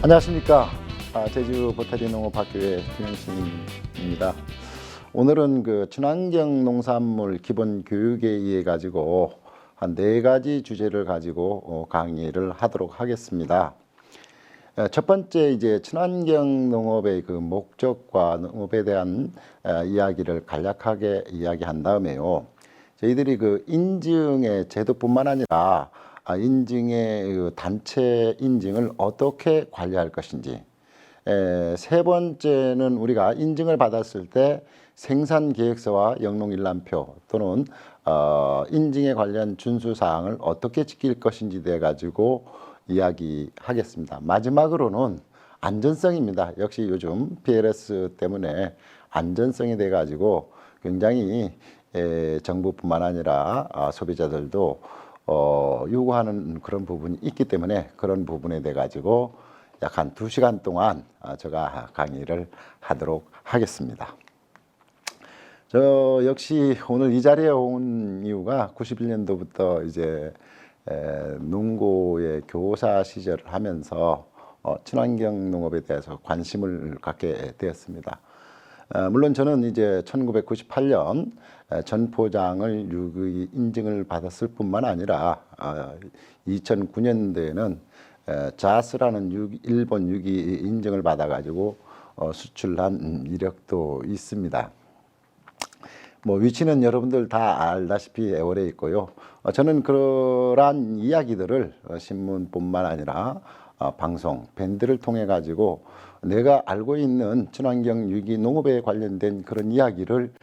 안녕하십니까. 제주 보타리 농업학교의 김영신입니다. 오늘은 그 친환경 농산물 기본 교육에 의해 가지고 한 4가지 주제를 가지고 강의를 하도록 하겠습니다. 첫 번째 이제 친환경 농업의 그 목적과 농업에 대한 이야기를 간략하게 이야기한 다음에요. 저희들이 그 인증의 제도뿐만 아니라 인증의 그 단체 인증을 어떻게 관리할 것인지, 세 번째는 우리가 인증을 받았을 때 생산계획서와 영농일람표 또는 인증에 관련 준수사항을 어떻게 지킬 것인지 돼 가지고 이야기하겠습니다. 마지막으로는 안전성입니다. 역시 요즘 PLS 때문에 안전성이 돼 가지고 굉장히 정부뿐만 아니라 소비자들도 요구하는 그런 부분이 있기 때문에 그런 부분에 대해 가지고 약 한 2시간 동안 제가 강의를 하도록 하겠습니다. 저 역시 오늘 이 자리에 온 이유가 91년도부터 이제 농고의 교사 시절을 하면서 친환경 농업에 대해서 관심을 갖게 되었습니다. 물론 저는 이제 1998년 전포장을 유기 인증을 받았을 뿐만 아니라 2009년도에는 자스라는 일본 유기 인증을 받아가지고 수출한 이력도 있습니다. 뭐 위치는 여러분들 다 알다시피 애월에 있고요. 저는 그러한 이야기들을 신문뿐만 아니라 방송, 밴드를 통해 가지고 내가 알고 있는 친환경 유기 농업에 관련된 그런 이야기를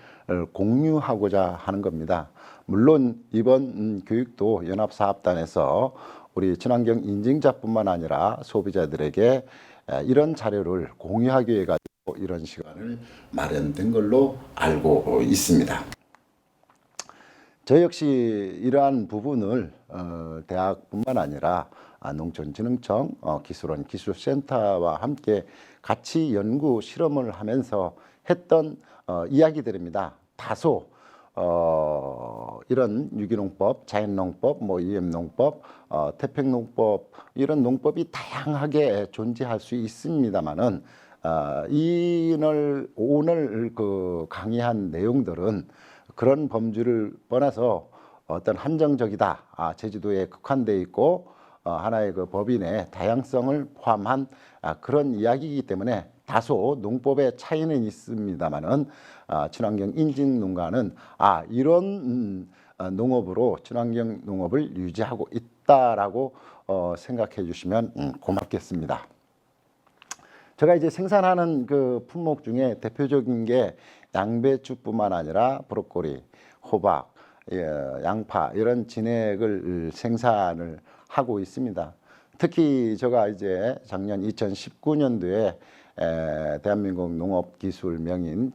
공유하고자 하는 겁니다. 물론 이번 교육도 연합사업단에서 우리 친환경 인증자뿐만 아니라 소비자들에게 이런 자료를 공유하기 위해 가지고 이런 시간을 마련된 걸로 알고 있습니다. 저 역시 이러한 부분을 대학뿐만 아니라 농촌진흥청, 기술원, 기술센터와 함께 같이 연구 실험을 하면서 했던 이야기들입니다. 다소 이런 유기농법, 자연농법, EM농법, 태평농법 이런 농법이 다양하게 존재할 수 있습니다만은 오늘 그 강의한 내용들은 그런 범주를 떠나서 어떤 한정적이다, 제주도에 국한되어 있고 하나의 그 법인의 다양성을 포함한 그런 이야기이기 때문에 다소 농법의 차이는 있습니다만은 친환경 인증 농가는 이런 농업으로 친환경 농업을 유지하고 있다라고 생각해 주시면 고맙겠습니다. 제가 이제 생산하는 그 품목 중에 대표적인 게 양배추뿐만 아니라 브로콜리, 호박, 양파 이런 진액을 생산을 하고 있습니다. 특히 제가 이제 작년 2019년도에 대한민국 농업기술 명인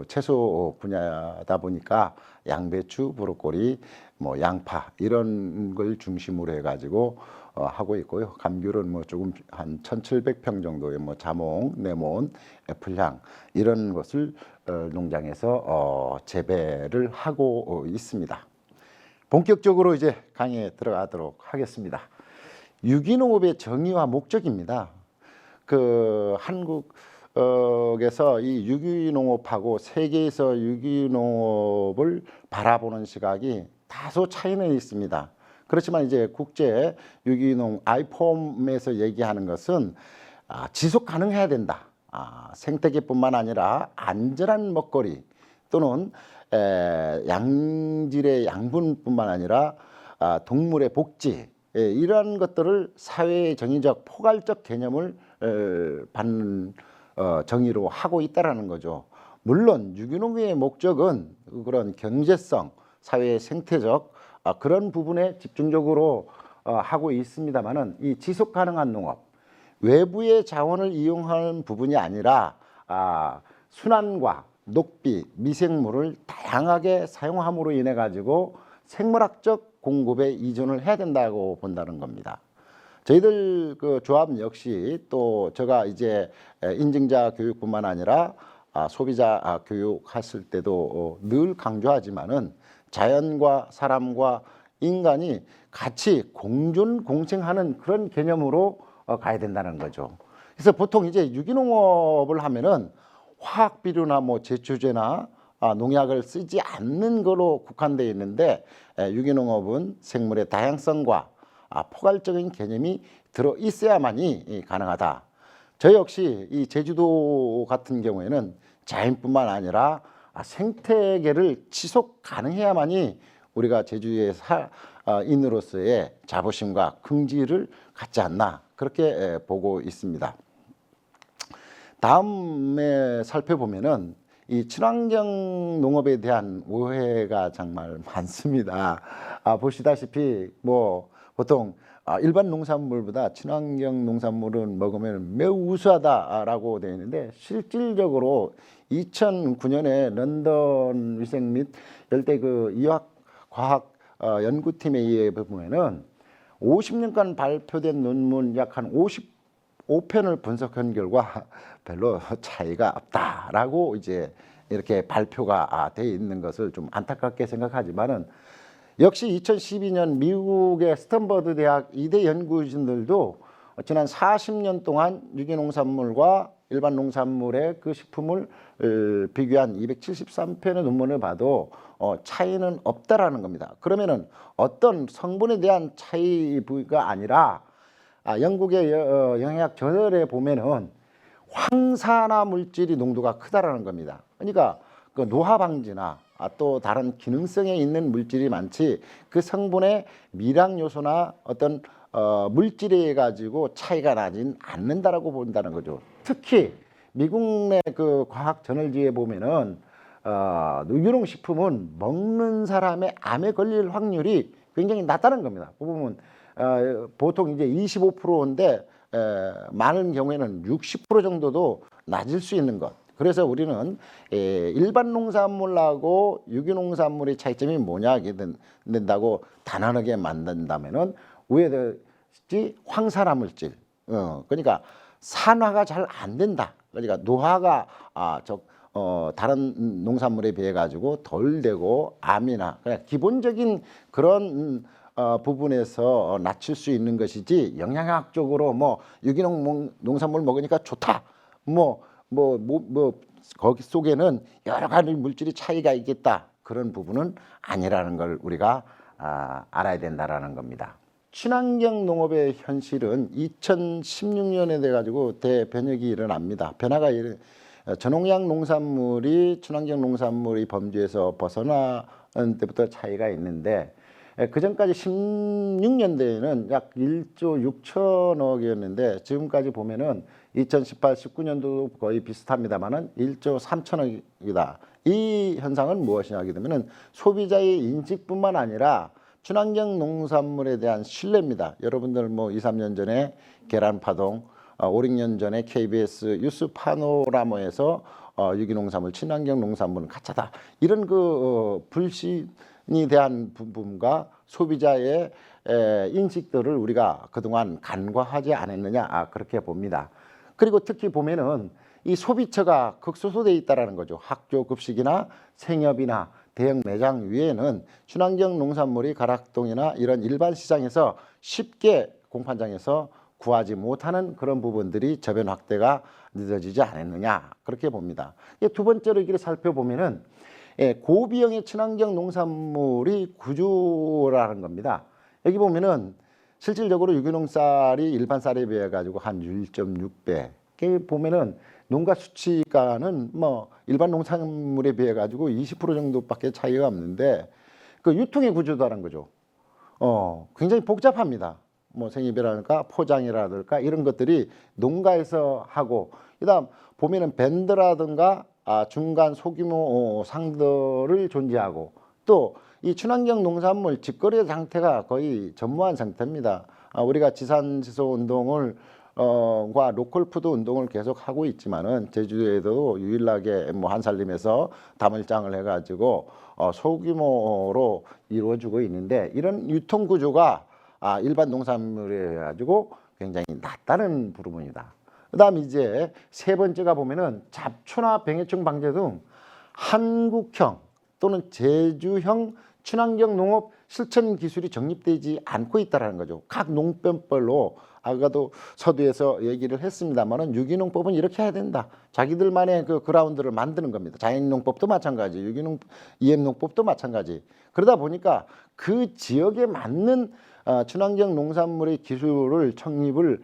채소 분야다 보니까 양배추, 브로콜리, 양파 이런 걸 중심으로 해가지고 하고 있고요. 감귤은 조금 한 1,700평 정도의 자몽, 레몬, 애플향 이런 것을 농장에서 재배를 하고 있습니다. 본격적으로 이제 강의에 들어가도록 하겠습니다. 유기농업의 정의와 목적입니다. 그 한국에서 이 유기농업하고 세계에서 유기농업을 바라보는 시각이 다소 차이는 있습니다. 그렇지만 이제 국제 유기농 아이폼에서 얘기하는 것은 지속 가능해야 된다. 생태계뿐만 아니라 안전한 먹거리 또는 양질의 양분뿐만 아니라 동물의 복지 이러한 것들을 사회의 정의적 포괄적 개념을 받는 정의로 하고 있다라는 거죠. 물론 유기농의 목적은 그런 경제성, 사회의 생태적 그런 부분에 집중적으로 하고 있습니다만은 이 지속 가능한 농업, 외부의 자원을 이용하는 부분이 아니라 순환과 녹비, 미생물을 다양하게 사용함으로 인해 가지고 생물학적 공급에 이전을 해야 된다고 본다는 겁니다. 저희들 그 조합 역시 또 제가 이제 인증자 교육뿐만 아니라 소비자 교육했을 때도 늘 강조하지만은 자연과 사람과 인간이 같이 공존 공생하는 그런 개념으로 가야 된다는 거죠. 그래서 보통 이제 유기농업을 하면은 화학 비료나 뭐 제초제나 농약을 쓰지 않는 거로 국한되어 있는데, 유기농업은 생물의 다양성과 포괄적인 개념이 들어 있어야만이 가능하다. 저 역시 이 제주도 같은 경우에는 자연뿐만 아니라 생태계를 지속 가능해야만이 우리가 제주의 인으로서의 자부심과 긍지를 갖지 않나, 그렇게 보고 있습니다. 다음에 살펴보면은 이 친환경 농업에 대한 오해가 정말 많습니다. 보시다시피 뭐 보통 일반 농산물보다 친환경 농산물은 먹으면 매우 우수하다라고 되어 있는데, 실질적으로 2009년에 런던 위생 및 열대 그 이학 과학 연구팀에 의해 보면은 50년간 발표된 논문 약 한 55편을 분석한 결과 별로 차이가 없다라고 이제 이렇게 발표가 돼 있는 것을 좀 안타깝게 생각하지만은, 역시 2012년 미국의 스탠퍼드 대학 2대 연구진들도 지난 40년 동안 유기농산물과 일반 농산물의 그 식품을 비교한 273편의 논문을 봐도 차이는 없다라는 겁니다. 그러면은 어떤 성분에 대한 차이가 아니라 영국의 영양학 저널에 보면은 황산화 물질이 농도가 크다라는 겁니다. 그러니까 그 노화 방지나 또 다른 기능성에 있는 물질이 많지, 그 성분의 미량 요소나 어떤 물질에 가지고 차이가 나진 않는다라고 본다는 거죠. 특히 미국 내 그 과학 저널지에 보면은 유기농 식품은 먹는 사람의 암에 걸릴 확률이 굉장히 낮다는 겁니다. 보면 보통 이제 25%인데 많은 경우에는 60% 정도도 낮을 수 있는 것. 그래서 우리는 일반 농산물하고 유기농산물의 차이점이 뭐냐 하게 된다고 단언하게 만든다면은 우에듯이 황산화 물질, 그러니까 산화가 잘 안 된다. 그러니까 노화가 다른 농산물에 비해 가지고 덜 되고, 암이나 그냥 기본적인 그런 부분에서 낮출 수 있는 것이지, 영양학적으로 뭐 유기농 농산물 먹으니까 좋다, 거기 속에는 여러 가지 물질이 차이가 있겠다, 그런 부분은 아니라는 걸 우리가 알아야 된다라는 겁니다. 친환경 농업의 현실은 2016년에 돼 가지고 대변혁이 일어납니다. 저농약 농산물이 친환경 농산물의 범주에서 벗어나는 때부터 차이가 있는데, 그 전까지 16년대에는 약 1조 6천억이었는데 지금까지 보면은 2018, 19년도 거의 비슷합니다만은 1조 3천억이다. 이 현상은 무엇이냐 하게 되면은 소비자의 인식뿐만 아니라 친환경 농산물에 대한 신뢰입니다. 여러분들 뭐 2, 3년 전에 계란파동, 5, 6년 전에 KBS 뉴스 파노라마에서 유기농산물, 친환경 농산물은 가짜다, 이런 그 불신이 대한 부분과 소비자의 인식들을 우리가 그동안 간과하지 않았느냐, 그렇게 봅니다. 그리고 특히 보면은 이 소비처가 극소수되어 있다라는 거죠. 학교 급식이나 생협이나 대형 매장 위에는 친환경 농산물이 가락동이나 이런 일반 시장에서 쉽게 공판장에서 구하지 못하는 그런 부분들이 저변 확대가 늦어지지 않았느냐, 그렇게 봅니다. 두 번째로 이렇게 살펴보면은 고비용의 친환경 농산물이 구조라는 겁니다. 여기 보면은 실질적으로 유기농 쌀이 일반 쌀에 비해 가지고 한 1.6배. 보면은 농가 수치가는 뭐 일반 농산물에 비해 가지고 20% 정도밖에 차이가 없는데, 그 유통의 구조다라는 거죠. 굉장히 복잡합니다. 뭐 생협이라든가 포장이라든가 이런 것들이 농가에서 하고, 그다음 보면은 밴드라든가 중간 소규모 상들을 존재하고, 또 이 친환경 농산물 직거래 상태가 거의 전무한 상태입니다. 우리가 지산지소 운동을 과 로컬푸드 운동을 계속 하고 있지만은 제주도에도 유일하게 뭐 한살림에서 다물장을 해가지고 소규모로 이루어지고 있는데, 이런 유통 구조가 일반 농산물에 가지고 굉장히 낮다는 부분이다. 그다음 이제 세 번째가 보면은 잡초나 병해충 방제 등 한국형 또는 제주형 친환경 농업 실천 기술이 정립되지 않고 있다는 거죠. 각 농변별로 아까도 서두에서 얘기를 했습니다만은 유기농법은 이렇게 해야 된다. 자기들만의 그 그라운드를 만드는 겁니다. 자연농법도 마찬가지, 유기농 EM농법도 마찬가지. 그러다 보니까 그 지역에 맞는 친환경 농산물의 기술을 창립을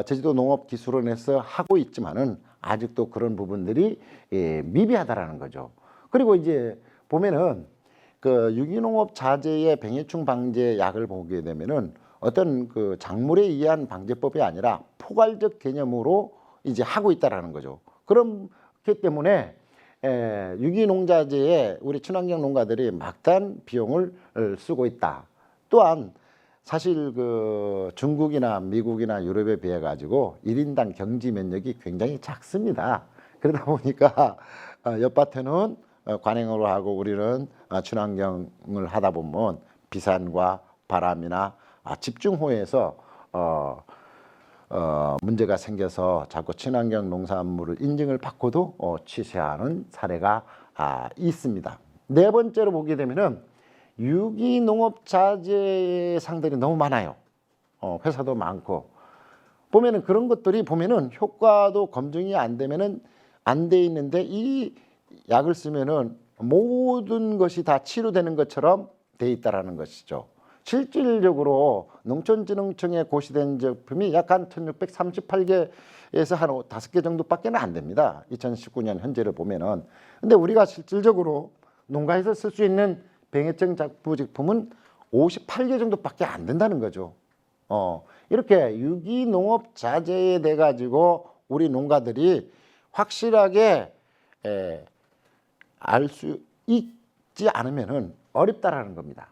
제주도 농업기술원에서 하고 있지만은 아직도 그런 부분들이 미비하다라는 거죠. 그리고 이제 보면은 그 유기농업 자재의 병해충 방제 약을 보게 되면은 어떤 그 작물에 의한 방제법이 아니라 포괄적 개념으로 이제 하고 있다라는 거죠. 그렇기 때문에 유기농자재에 우리 친환경 농가들이 막대한 비용을 쓰고 있다. 또한 사실 그 중국이나 미국이나 유럽에 비해 가지고 1인당 경지 면적이 굉장히 작습니다. 그러다 보니까 옆밭에는 관행으로 하고 우리는 친환경을 하다 보면 비산과 바람이나 집중호우에서 문제가 생겨서 자꾸 친환경 농산물을 인증을 받고도 취소하는 사례가 있습니다. 네 번째로 보게 되면은 유기농업 자재 상들이 너무 많아요. 회사도 많고 보면은 그런 것들이 보면은 효과도 검증이 안 되면은 안 돼 있는데 이 약을 쓰면은 모든 것이 다 치료되는 것처럼 돼 있다라는 것이죠. 실질적으로 농촌진흥청에 고시된 제품이 약 한 1638개에서 한 5개 정도밖에 안 됩니다. 2019년 현재를 보면은. 근데 우리가 실질적으로 농가에서 쓸 수 있는 병해충 작부 제품은 58개 정도밖에 안 된다는 거죠. 이렇게 유기농업 자재에 대해 가지고 우리 농가들이 확실하게 알 수 있지 않으면은 어렵다라는 겁니다.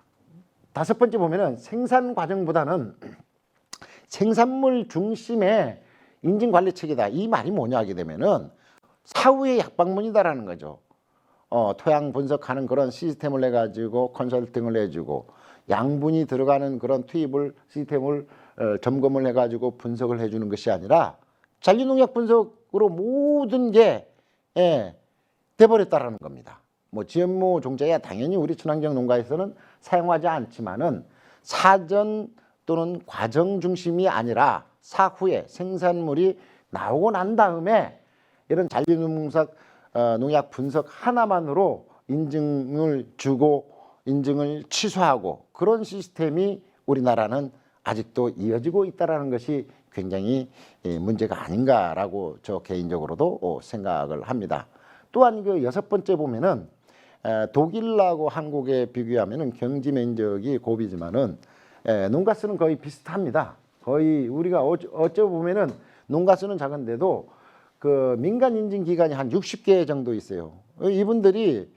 다섯 번째 보면은 생산 과정보다는 생산물 중심의 인증 관리 체계다. 이 말이 뭐냐 하게 되면은 사후의 약방문이다라는 거죠. 토양 분석하는 그런 시스템을 내 가지고 컨설팅을 해주고 양분이 들어가는 그런 투입을 시스템을 점검을 해 가지고 분석을 해주는 것이 아니라 잔류농약 분석으로 모든 게 돼버렸다라는 겁니다. 뭐 GMO 종자야 당연히 우리 친환경 농가에서는 사용하지 않지만은 사전 또는 과정 중심이 아니라 사후에 생산물이 나오고 난 다음에 이런 잔류농약 농약 분석 하나만으로 인증을 주고 인증을 취소하고 그런 시스템이 우리나라는 아직도 이어지고 있다는 것이 굉장히 문제가 아닌가라고 저 개인적으로도 생각을 합니다. 또한 그 여섯 번째 보면은 독일하고 한국에 비교하면은 경지 면적이 고비지만은 농가수는 거의 비슷합니다. 거의 우리가 어쩌 보면은 농가수는 작은데도 그 민간 인증 기관이 한 60개 정도 있어요. 이분들이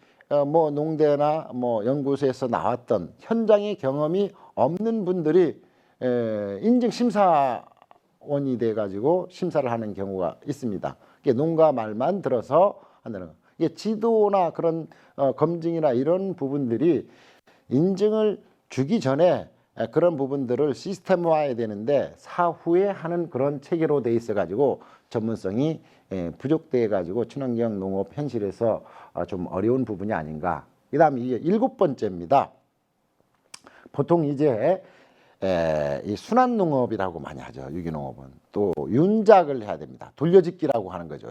뭐 농대나 뭐 연구소에서 나왔던 현장의 경험이 없는 분들이 인증 심사원이 돼 가지고 심사를 하는 경우가 있습니다. 농가 말만 들어서 한다는 거. 이게 지도나 그런 검증이나 이런 부분들이 인증을 주기 전에 그런 부분들을 시스템화해야 되는데 사후에 하는 그런 체계로 돼 있어 가지고 전문성이 부족돼 가지고 친환경 농업 현실에서 좀 어려운 부분이 아닌가. 그다음에 이게 일곱 번째입니다. 보통 이제 이 순환 농업이라고 많이 하죠. 유기농업은 또 윤작을 해야 됩니다. 돌려짓기라고 하는 거죠.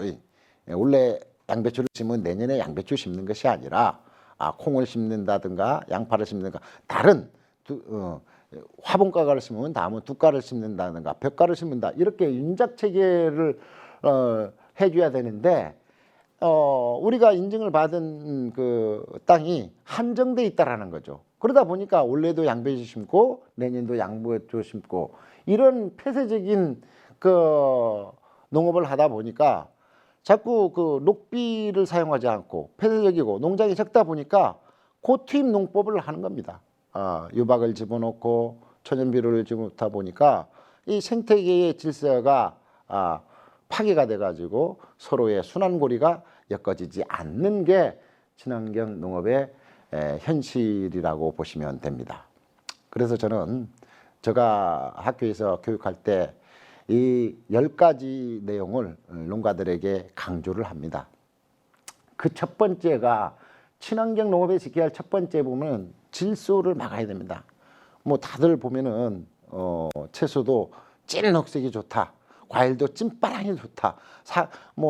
원래 양배추를 심으면 내년에 양배추 심는 것이 아니라 콩을 심는다든가 양파를 심는가 다른 화분가를 심으면 다음은 두가를 심는다든가 벽가를 심는다 이렇게 윤작 체계를 해줘야 되는데 우리가 인증을 받은 그 땅이 한정돼 있다라는 거죠. 그러다 보니까 올해도 양배추 심고 내년도 양배추 심고 이런 폐쇄적인 그 농업을 하다 보니까 자꾸 그 녹비를 사용하지 않고 폐쇄적이고 농장이 적다 보니까 고투입 농법을 하는 겁니다. 유박을 집어넣고 천연비료를 집어넣다 보니까 이 생태계의 질서가 파괴가 돼가지고 서로의 순환고리가 엮어지지 않는 게 친환경 농업의 현실이라고 보시면 됩니다. 그래서 저는 제가 학교에서 교육할 때 이 10가지 내용을 농가들에게 강조를 합니다. 그 첫 번째가 친환경 농업에 지켜야 할 첫 번째 보면 질소를 막아야 됩니다. 뭐 다들 보면은 채소도 찐 녹색이 좋다. 과일도 찐빠랑이 좋다.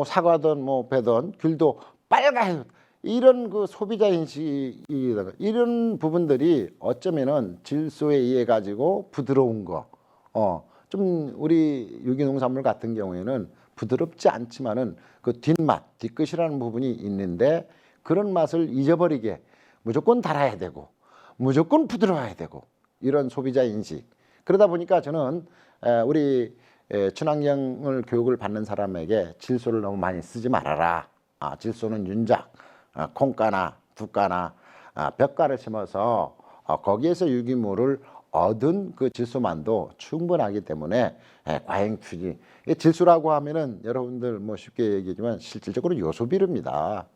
사과든 뭐 배든 귤도 빨가요. 이런 그 소비자 인식이 이런 부분들이 어쩌면은 질소에 의해 가지고 부드러운 거, 좀 우리 유기농산물 같은 경우에는 부드럽지 않지만은 그 뒷맛, 뒤끝이라는 부분이 있는데 그런 맛을 잊어버리게 무조건 달아야 되고 무조건 부드러워야 되고 이런 소비자 인식. 그러다 보니까 저는 우리 친환경을 교육을 받는 사람에게 질소를 너무 많이 쓰지 말아라. 질소는 윤작, 콩가나 두가나 벽가를 심어서 거기에서 유기물을 얻은 그 질소만도 충분하기 때문에 과잉 투기. 질소라고 하면은 여러분들 뭐 쉽게 얘기하지만 실질적으로 요소비료입니다.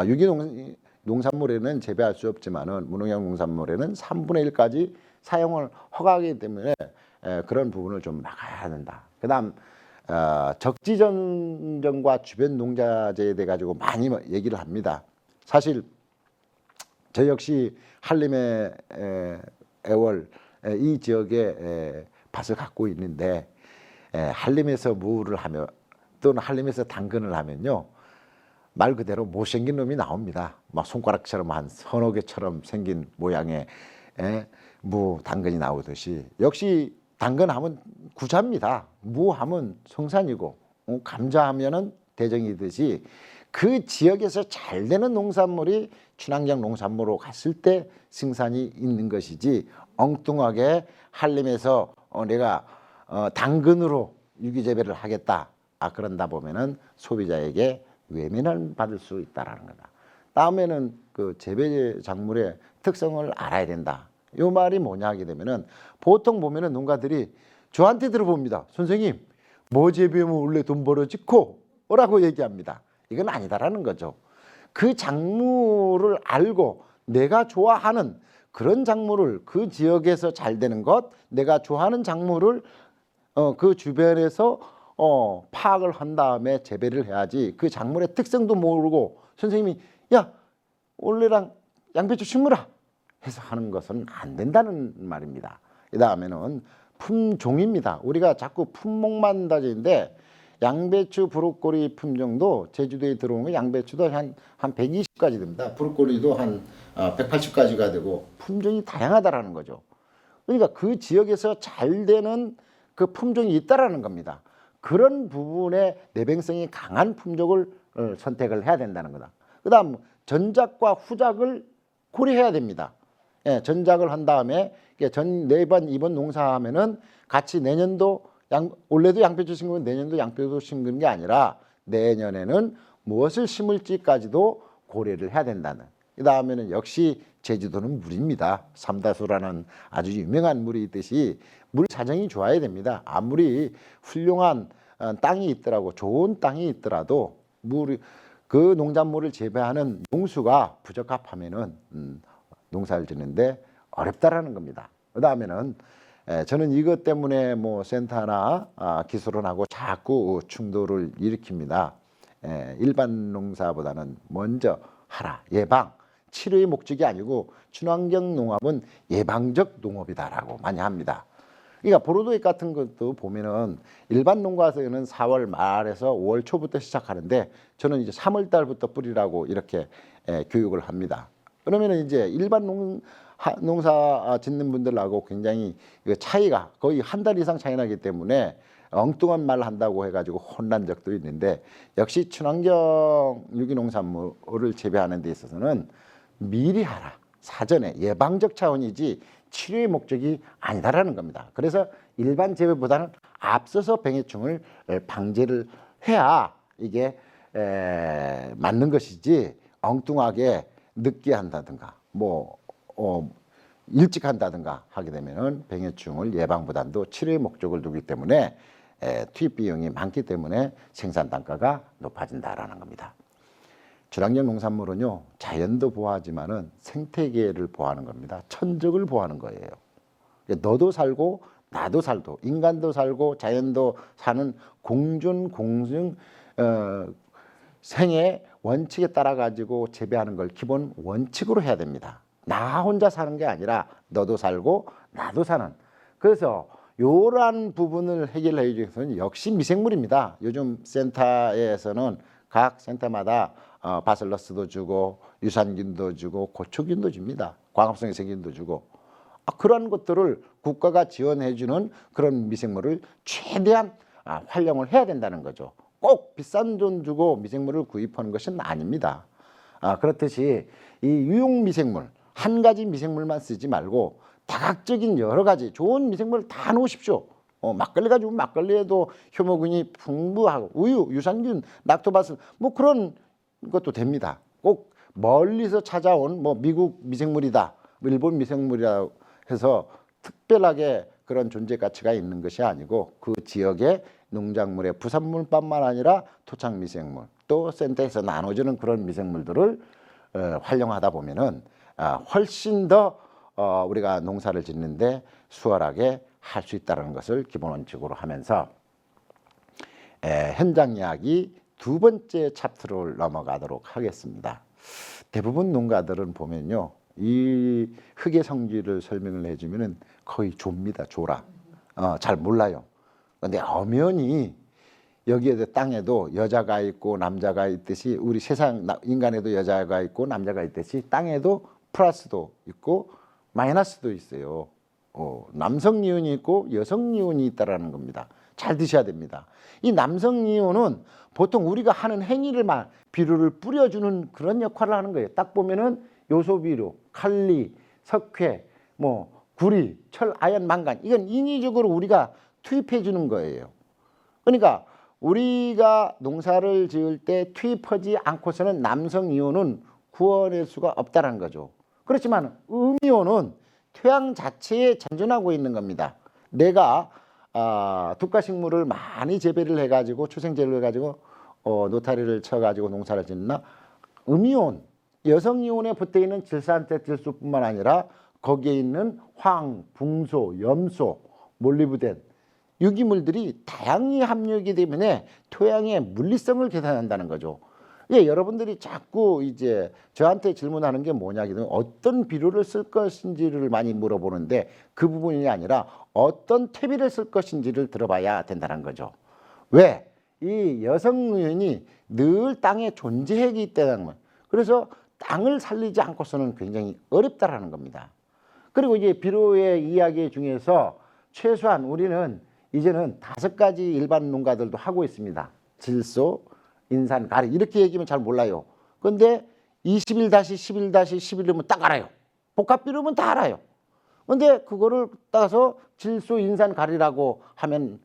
유기농 농산물에는 재배할 수 없지만은 무농약 농산물에는 3분의 1까지 사용을 허가하기 때문에 그런 부분을 좀 막아야 된다. 그다음 적지전정과 주변 농자재에 대해 가지고 많이 얘기를 합니다. 사실 저 역시 한림의 애월 이 지역에 밭을 갖고 있는데 한림에서 무를 하면 또는 한림에서 당근을 하면요 말 그대로 못생긴 놈이 나옵니다. 막 손가락처럼 한 서너 개처럼 생긴 모양의 무 당근이 나오듯이 역시 당근하면 구자입니다. 무하면 성산이고 감자하면은 대정이듯이 그 지역에서 잘 되는 농산물이 친환경 농산물로 갔을 때 생산이 있는 것이지 엉뚱하게 한림에서 내가 당근으로 유기재배를 하겠다. 그런다 보면은 소비자에게 외면을 받을 수 있다라는 거다. 다음에는 그 재배 작물의 특성을 알아야 된다. 이 말이 뭐냐 하게 되면은 보통 보면은 농가들이 저한테 들어봅니다. 선생님, 뭐 재배하면 원래 돈 벌어지고? 라고 얘기합니다. 이건 아니다라는 거죠. 그 작물을 알고 내가 좋아하는 그런 작물을 그 지역에서 잘 되는 것, 내가 좋아하는 작물을 그 주변에서 파악을 한 다음에 재배를 해야지 그 작물의 특성도 모르고 선생님이 야 올해랑 양배추 심으라 해서 하는 것은 안 된다는 말입니다. 그 다음에는 품종입니다. 우리가 자꾸 품목만 따지는데 양배추, 브로콜리 품종도 제주도에 들어온 거 양배추도 한 120까지 됩니다. 브로콜리도 한 180까지가 되고 품종이 다양하다라는 거죠. 그러니까 그 지역에서 잘 되는 그 품종이 있다라는 겁니다. 그런 부분에 내병성이 강한 품종을 선택을 해야 된다는 거다. 그 다음 전작과 후작을 고려해야 됩니다. 전작을 한 다음에 내번 이번 농사하면은 같이 내년도 올해도 양배추 심으면 내년도 양배추 심는 게 아니라 내년에는 무엇을 심을지까지도 고려를 해야 된다는. 그 다음에는 역시 제주도는 물입니다. 삼다수라는 아주 유명한 물이 있듯이 물 사정이 좋아야 됩니다. 아무리 훌륭한 땅이 있더라고 좋은 땅이 있더라도 그 농작물을 재배하는 용수가 부적합하면은 농사를 짓는데 어렵다라는 겁니다. 그 다음에는 저는 이것 때문에 뭐 센터나 기술원하고 자꾸 충돌을 일으킵니다. 일반 농사보다는 먼저 하라 예방 치료의 목적이 아니고 친환경 농업은 예방적 농업이다라고 많이 합니다. 그러니까 보로도액 같은 것도 보면은 일반 농가에서는 4월 말에서 5월 초부터 시작하는데 저는 이제 3월 달부터 뿌리라고 이렇게 교육을 합니다. 그러면은 이제 일반 농사 짓는 분들하고 굉장히 차이가 거의 한 달 이상 차이 나기 때문에 엉뚱한 말 한다고 해가지고 혼난 적도 있는데 역시 친환경 유기농산물을 재배하는 데 있어서는 미리 하라. 사전에 예방적 차원이지 치료의 목적이 아니다라는 겁니다. 그래서 일반 재배보다는 앞서서 병해충을 방제를 해야 이게 맞는 것이지 엉뚱하게 늦게 한다든가 일찍 한다든가 하게 되면은 병해충을 예방보다도 치료의 목적을 두기 때문에 투입 비용이 많기 때문에 생산 단가가 높아진다라는 겁니다. 친환경 농산물은요 자연도 보호하지만은 생태계를 보호하는 겁니다. 천적을 보호하는 거예요. 너도 살고 나도 살고 인간도 살고 자연도 사는 공존 공증 생의 원칙에 따라 가지고 재배하는 걸 기본 원칙으로 해야 됩니다. 나 혼자 사는 게 아니라 너도 살고 나도 사는. 그래서 요러한 부분을 해결해 주기 위해서는 역시 미생물입니다. 요즘 센터에서는 각 센터마다 바실러스도 주고 유산균도 주고 고초균도 줍니다. 광합성의 세균도 주고 그런 것들을 국가가 지원해 주는 그런 미생물을 최대한 활용을 해야 된다는 거죠. 꼭 비싼 돈 주고 미생물을 구입하는 것은 아닙니다. 그렇듯이 이 유용 미생물 한 가지 미생물만 쓰지 말고 다각적인 여러 가지 좋은 미생물을 다 넣으십시오. 막걸리 가지고 막걸리에도 효모균이 풍부하고 우유, 유산균, 락토바실 뭐 그런 것도 됩니다. 꼭 멀리서 찾아온 뭐 미국 미생물이다, 일본 미생물이다 해서 특별하게 그런 존재 가치가 있는 것이 아니고 그 지역의 농작물의 부산물뿐만 아니라 토착 미생물 또 센터에서 나눠주는 그런 미생물들을 활용하다 보면은 훨씬 더 우리가 농사를 짓는데 수월하게 할 수 있다는 것을 기본 원칙으로 하면서 현장 이야기 두 번째 챕터를 넘어가도록 하겠습니다. 대부분 농가들은 보면요, 이 흙의 성질을 설명을 해주면은 거의 조입니다. 조라. 잘 몰라요. 근데 엄연히 여기에도 땅에도 여자가 있고 남자가 있듯이 우리 세상 인간에도 여자가 있고 남자가 있듯이 땅에도 플러스도 있고 마이너스도 있어요. 남성 이온이 있고 여성 이온이 있다라는 겁니다. 잘 드셔야 됩니다. 이 남성 이온은 보통 우리가 하는 행위를만 비료를 뿌려주는 그런 역할을 하는 거예요. 딱 보면은 요소 비료, 칼리, 석회, 뭐 구리, 철, 아연, 망간 이건 인위적으로 우리가 투입해 주는 거예요. 그러니까 우리가 농사를 지을 때 투입하지 않고서는 남성 이온은 구워낼 수가 없다는 거죠. 그렇지만 음이온은 토양 자체에 잔존하고 있는 겁니다. 내가 독가식물을 많이 재배를 해가지고 초생재를 해가지고 노타리를 쳐가지고 농사를 짓나 음이온, 여성이온에 붙어있는 질산테틸수뿐만 아니라 거기에 있는 황, 붕소, 염소, 몰리브덴 유기물들이 다양히 함유하기 때문에 토양의 물리성을 개선한다는 거죠. 예, 여러분들이 자꾸 이제 저한테 질문하는 게 뭐냐면 어떤 비료를 쓸 것인지를 많이 물어보는데 그 부분이 아니라 어떤 퇴비를 쓸 것인지를 들어봐야 된다는 거죠. 왜? 이 여성의원이 늘 땅에 존재하기 때문에 그래서 땅을 살리지 않고서는 굉장히 어렵다라는 겁니다. 그리고 이제 비료의 이야기 중에서 최소한 우리는 이제는 5가지 일반 농가들도 하고 있습니다. 질소, 인산, 가리 이렇게 얘기하면 잘 몰라요. 그런데 21-11-11이면 딱 알아요. 복합 비료면 다 알아요. 그런데 그거를 따서 질소, 인산, 가리라고 하면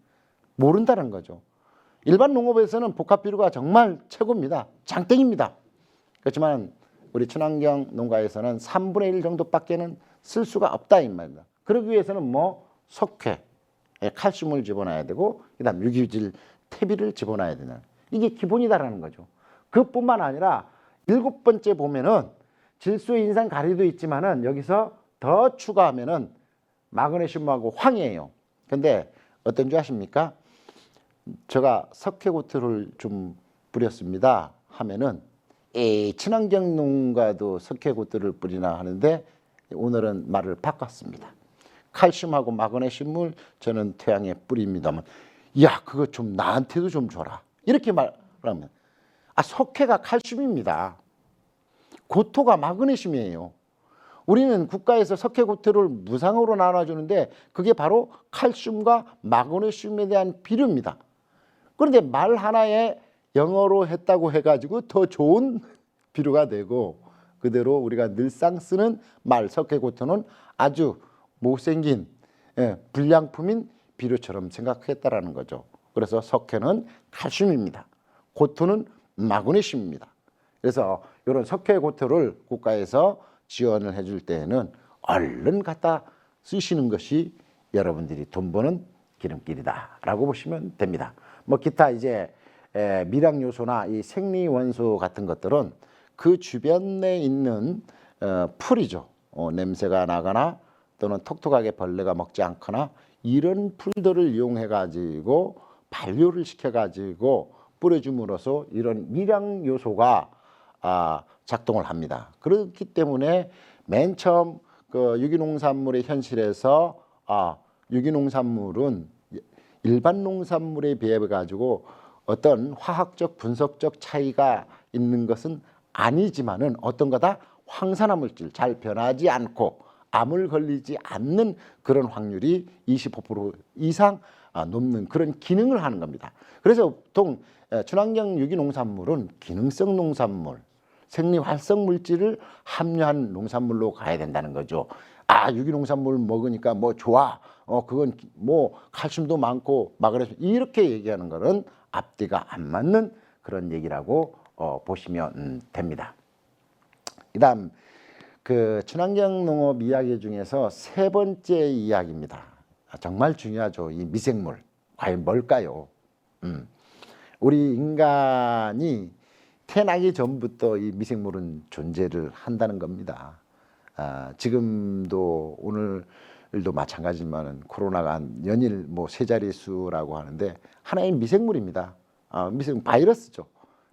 모른다는 거죠. 일반 농업에서는 복합 비료가 정말 최고입니다. 장땡입니다. 그렇지만 우리 친환경 농가에서는 3분의 1 정도밖에는 쓸 수가 없다 이 말입니다. 그러기 위해서는 뭐 석회, 칼슘을 집어넣어야 되고 그다음 유기질 퇴비를 집어넣어야 되는 이게 기본이다라는 거죠. 그뿐만 아니라 7번째 보면은 질소, 인산, 가리도 있지만은 여기서 더 추가하면은 마그네슘하고 황이에요. 근데 어떤 줄 아십니까? 제가 석회고토를 좀 뿌렸습니다 하면은 친환경 농가도 석회고토를 뿌리나 하는데 오늘은 말을 바꿨습니다. 칼슘하고 마그네슘을 저는 토양에 뿌립니다만 야 그거 좀 나한테도 좀 줘라 이렇게 말하면 석회가 칼슘입니다. 고토가 마그네슘이에요. 우리는 국가에서 석회고토를 무상으로 나눠주는데 그게 바로 칼슘과 마그네슘에 대한 비료입니다. 그런데 말 하나에 영어로 했다고 해가지고 더 좋은 비료가 되고 그대로 우리가 늘상 쓰는 말 석회고토는 아주 못생긴 불량품인 비료처럼 생각했다라는 거죠. 그래서 석회는 칼슘입니다. 고토는 마그네슘입니다. 그래서 이런 석회고토를 국가에서 지원을 해줄 때에는 얼른 갖다 쓰시는 것이 여러분들이 돈 버는 기름길이다라고 보시면 됩니다. 뭐 기타 이제 미량 요소나 이 생리 원소 같은 것들은 그 주변에 있는 풀이죠. 냄새가 나거나 또는 톡톡하게 벌레가 먹지 않거나 이런 풀들을 이용해 가지고 발효를 시켜 가지고 뿌려줌으로써 이런 미량 요소가 작동을 합니다. 그렇기 때문에 맨 처음 그 유기농산물의 현실에서 유기농산물은 일반 농산물에 비해 가지고 어떤 화학적 분석적 차이가 있는 것은 아니지만은 어떤 거다 황산화 물질 잘 변하지 않고 암을 걸리지 않는 그런 확률이 25% 이상 높는 그런 기능을 하는 겁니다. 그래서 보통 친환경 유기농산물은 기능성 농산물, 생리활성 물질을 함유한 농산물로 가야 된다는 거죠. 유기농산물 먹으니까 뭐 좋아. 그건 뭐 칼슘도 많고 마그네슘 이렇게 얘기하는 거는 앞뒤가 안 맞는 그런 얘기라고 보시면 됩니다. 그다음 그 친환경 농업 이야기 중에서 세 번째 이야기입니다. 정말 중요하죠. 이 미생물 과연 뭘까요? 우리 인간이 태어나기 전부터 이 미생물은 존재를 한다는 겁니다. 지금도 오늘도 마찬가지지만 코로나가 한 연일 뭐 세 자릿수라고 하는데 하나의 미생물입니다. 바이러스죠.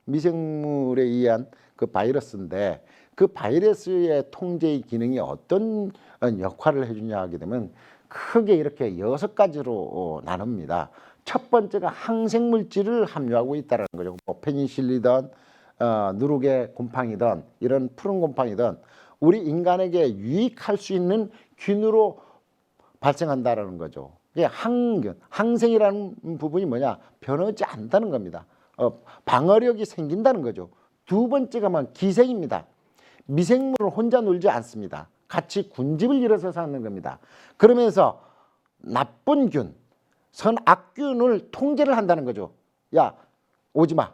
미생물에 의한 그 바이러스인데 그 바이러스의 통제의 기능이 어떤 역할을 해주냐 하게 되면 크게 이렇게 6가지로 나눕니다. 첫 번째가 항생물질을 함유하고 있다는 거죠. 뭐 페니실리든 누룩의 곰팡이든 이런 푸른 곰팡이든 우리 인간에게 유익할 수 있는 균으로 발생한다는 거죠. 이게 항생이라는 부분이 뭐냐? 변하지 않는다는 겁니다. 방어력이 생긴다는 거죠. 두 번째가 기생입니다. 미생물은 혼자 놀지 않습니다. 같이 군집을 이뤄서 사는 겁니다. 그러면서 나쁜 균, 선악균을 통제를 한다는 거죠. 야, 오지 마.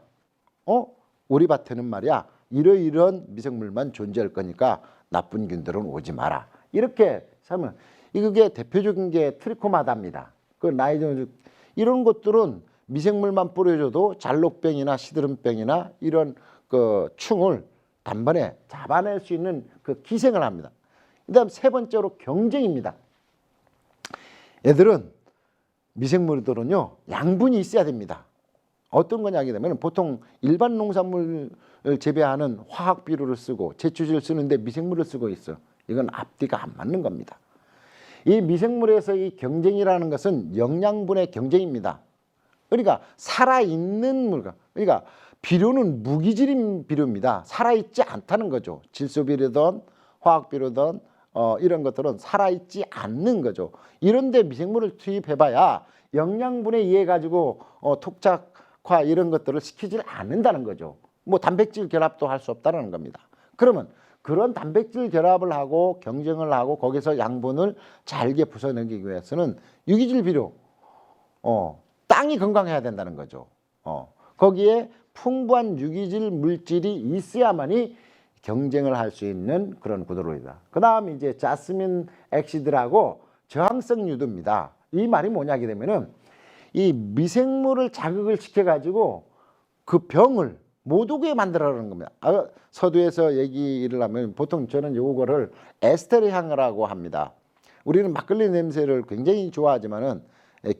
우리 밭에는 말이야 이러이러한 미생물만 존재할 거니까 나쁜 균들은 오지 마라. 이렇게 하면 이게 대표적인 게 트리코마다입니다. 그 나이존 이런 것들은 미생물만 뿌려줘도 잘록병이나 시드름병이나 이런 그 충을 단번에 잡아낼 수 있는 그 기생을 합니다. 그다음 세 번째로 경쟁입니다. 얘들은 미생물들은요 양분이 있어야 됩니다. 어떤 거냐 하게 되면 보통 일반 농산물을 재배하는 화학 비료를 쓰고 제초제를 쓰는데 미생물을 쓰고 있어요. 이건 앞뒤가 안 맞는 겁니다. 이 미생물에서의 경쟁이라는 것은 영양분의 경쟁입니다. 그러니까 살아있는 물건, 그러니까 비료는 무기질인 비료입니다. 살아있지 않다는 거죠. 질소비료든 화학비료든 이런 것들은 살아있지 않는 거죠. 이런데 미생물을 투입해봐야 영양분에 의해 가지고 톡착화 이런 것들을 시키질 않는다는 거죠. 뭐 단백질 결합도 할 수 없다는 겁니다. 그러면 그런 단백질 결합을 하고 경쟁을 하고 거기서 양분을 잘게 부숴내기 위해서는 유기질 비료, 땅이 건강해야 된다는 거죠. 거기에 풍부한 유기질 물질이 있어야만이 경쟁을 할 수 있는 그런 구도로이다. 그 다음 이제 자스민 엑시드라고 저항성 유두입니다. 이 말이 뭐냐게 되면은 이 미생물을 자극을 시켜가지고 그 병을 못 오게 만들어라는 겁니다. 서두에서 얘기를 하면 보통 저는 요거를 에스테르 향이라고 합니다. 우리는 막걸리 냄새를 굉장히 좋아하지만은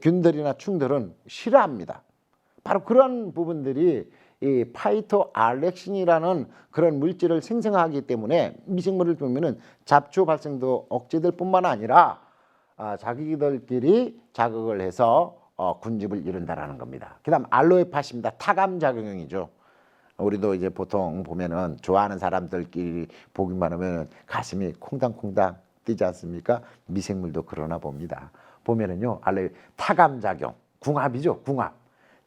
균들이나 충들은 싫어합니다. 바로 그런 부분들이 이 파이토 알렉신이라는 그런 물질을 생성하기 때문에 미생물을 보면은 잡초 발생도 억제될 뿐만 아니라 자기들끼리 자극을 해서 군집을 이룬다라는 겁니다. 그다음 알로에팟입니다. 타감 작용이죠. 우리도 이제 보통 보면은 좋아하는 사람들끼리 보기만 하면 가슴이 콩당콩당 뛰지 않습니까? 미생물도 그러나 봅니다. 보면은요, 알로에 타감 작용, 궁합이죠, 궁합.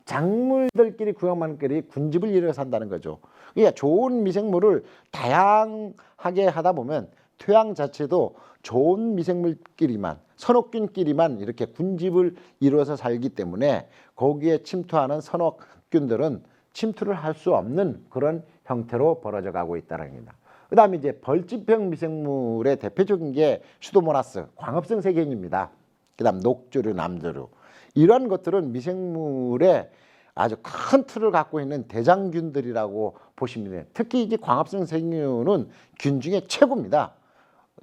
작물들끼리 구역만끼리 군집을 이뤄서 산다는 거죠. 그러니까 좋은 미생물을 다양하게 하다 보면 토양 자체도 좋은 미생물끼리만 선호균끼리만 이렇게 군집을 이루어서 살기 때문에 거기에 침투하는 선호균들은 침투를 할 수 없는 그런 형태로 벌어져 가고 있다는 겁니다. 그 다음에 이제 벌집형 미생물의 대표적인 게 슈도모나스, 광합성 세균입니다. 그 다음 녹조류, 남조류. 이러한 것들은 미생물의 아주 큰 틀을 갖고 있는 대장균들이라고 보시면 돼요. 특히 이제 광합성 세균은 균 중에 최고입니다.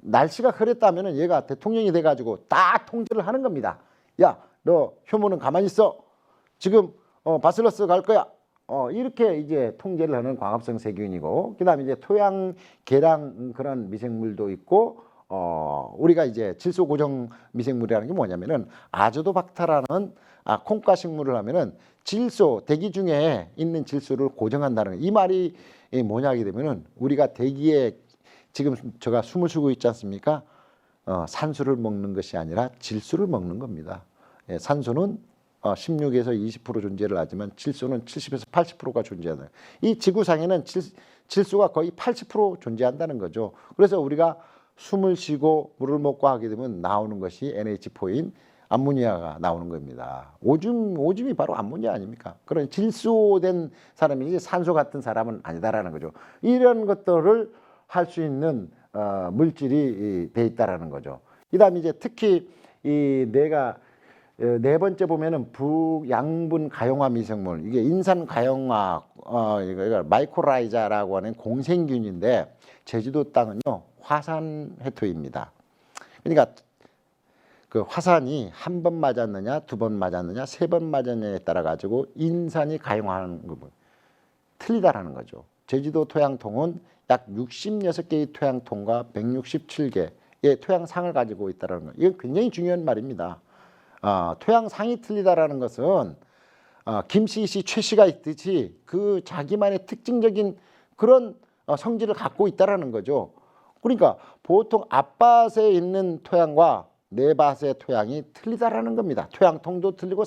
날씨가 흐렸다면 얘가 대통령이 돼가지고 딱 통제를 하는 겁니다. 야, 너 효모는 가만히 있어. 지금 바실러스 갈 거야. 이렇게 이제 통제를 하는 광합성 세균이고, 그다음에 이제 토양 개량 그런 미생물도 있고, 우리가 이제 질소 고정 미생물이라는 게 뭐냐면은 아조도박터라는 콩가식물을 하면은 질소 대기 중에 있는 질소를 고정한다는 거. 이 말이 뭐냐 하게 되면은 우리가 대기에 지금 제가 숨을 쉬고 있지 않습니까? 산소를 먹는 것이 아니라 질소를 먹는 겁니다. 예, 산소는 16에서 20% 존재를 하지만 질소는 70에서 80%가 존재하는. 이 지구상에는 질소가 거의 80% 존재한다는 거죠. 그래서 우리가 숨을 쉬고 물을 먹고 하게 되면 나오는 것이 NH4인 암모니아가 나오는 겁니다. 오줌이 바로 암모니아 아닙니까? 그런 질소된 사람이지 산소 같은 사람은 아니다라는 거죠. 이런 것들을 할 수 있는 물질이 돼 있다라는 거죠. 그다음에 이제 특히 이 내가 네 번째 보면은 부양분 가용화 미생물, 이게 인산 가용화 이거 마이코라이자라고 하는 공생균인데 제주도 땅은요 화산 회토입니다. 그러니까 그 화산이 한 번 맞았느냐, 두 번 맞았느냐, 세 번 맞았느냐에 따라 가지고 인산이 가용하는 거 틀리다라는 거죠. 제주도 토양통은 약 66개의 토양통과 167개의 토양상을 가지고 있다는 거. 이건 굉장히 중요한 말입니다. 토양상이 틀리다라는 것은 김씨, 씨, 최씨가 있듯이 그 자기만의 특징적인 그런 성질을 갖고 있다라는 거죠. 그러니까 보통 앞밭에 있는 토양과 내 밭의 토양이 틀리다라는 겁니다. 토양통도 틀리고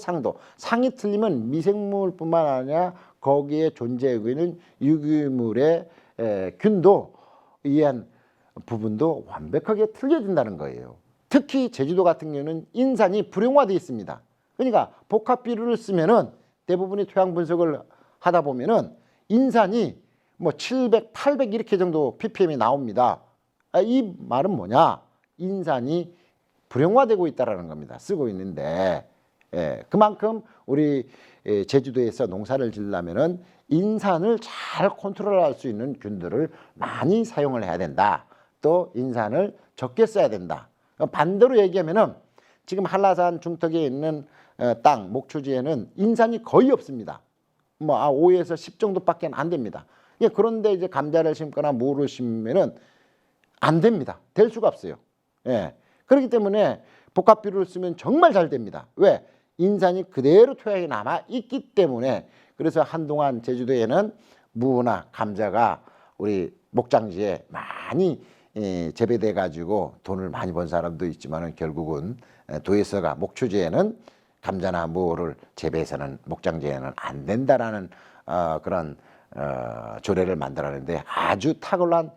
상이 틀리면 미생물뿐만 아니라 거기에 존재하고 있는 유기물의 균도 이한 부분도 완벽하게 틀려진다는 거예요. 특히 제주도 같은 경우는 인산이 불용화되어 있습니다. 그러니까 복합비료를 쓰면은 대부분의 토양 분석을 하다 보면은 인산이 뭐 700, 800 이렇게 정도 ppm이 나옵니다. 이 말은 뭐냐? 인산이 불용화되고 있다라는 겁니다. 쓰고 있는데 그만큼 우리 제주도에서 농사를 지으려면은 인산을 잘 컨트롤할 수 있는 균들을 많이 사용을 해야 된다. 또 인산을 적게 써야 된다. 반대로 얘기하면은 지금 한라산 중턱에 있는 땅 목초지에는 인산이 거의 없습니다. 뭐 5에서 10 정도밖에 안 됩니다. 그런데 이제 감자를 심거나 무를 심으면은 안 됩니다. 될 수가 없어요. 예. 그렇기 때문에 복합비료를 쓰면 정말 잘 됩니다. 왜? 인산이 그대로 토양에 남아 있기 때문에. 그래서 한동안 제주도에는 무나 감자가 우리 목장지에 많이 재배돼 가지고 돈을 많이 번 사람도 있지만은 결국은 도에서가 목초지에는 감자나 무를 재배해서는 목장지에는 안 된다라는 그런 조례를 만들었는데 아주 탁월한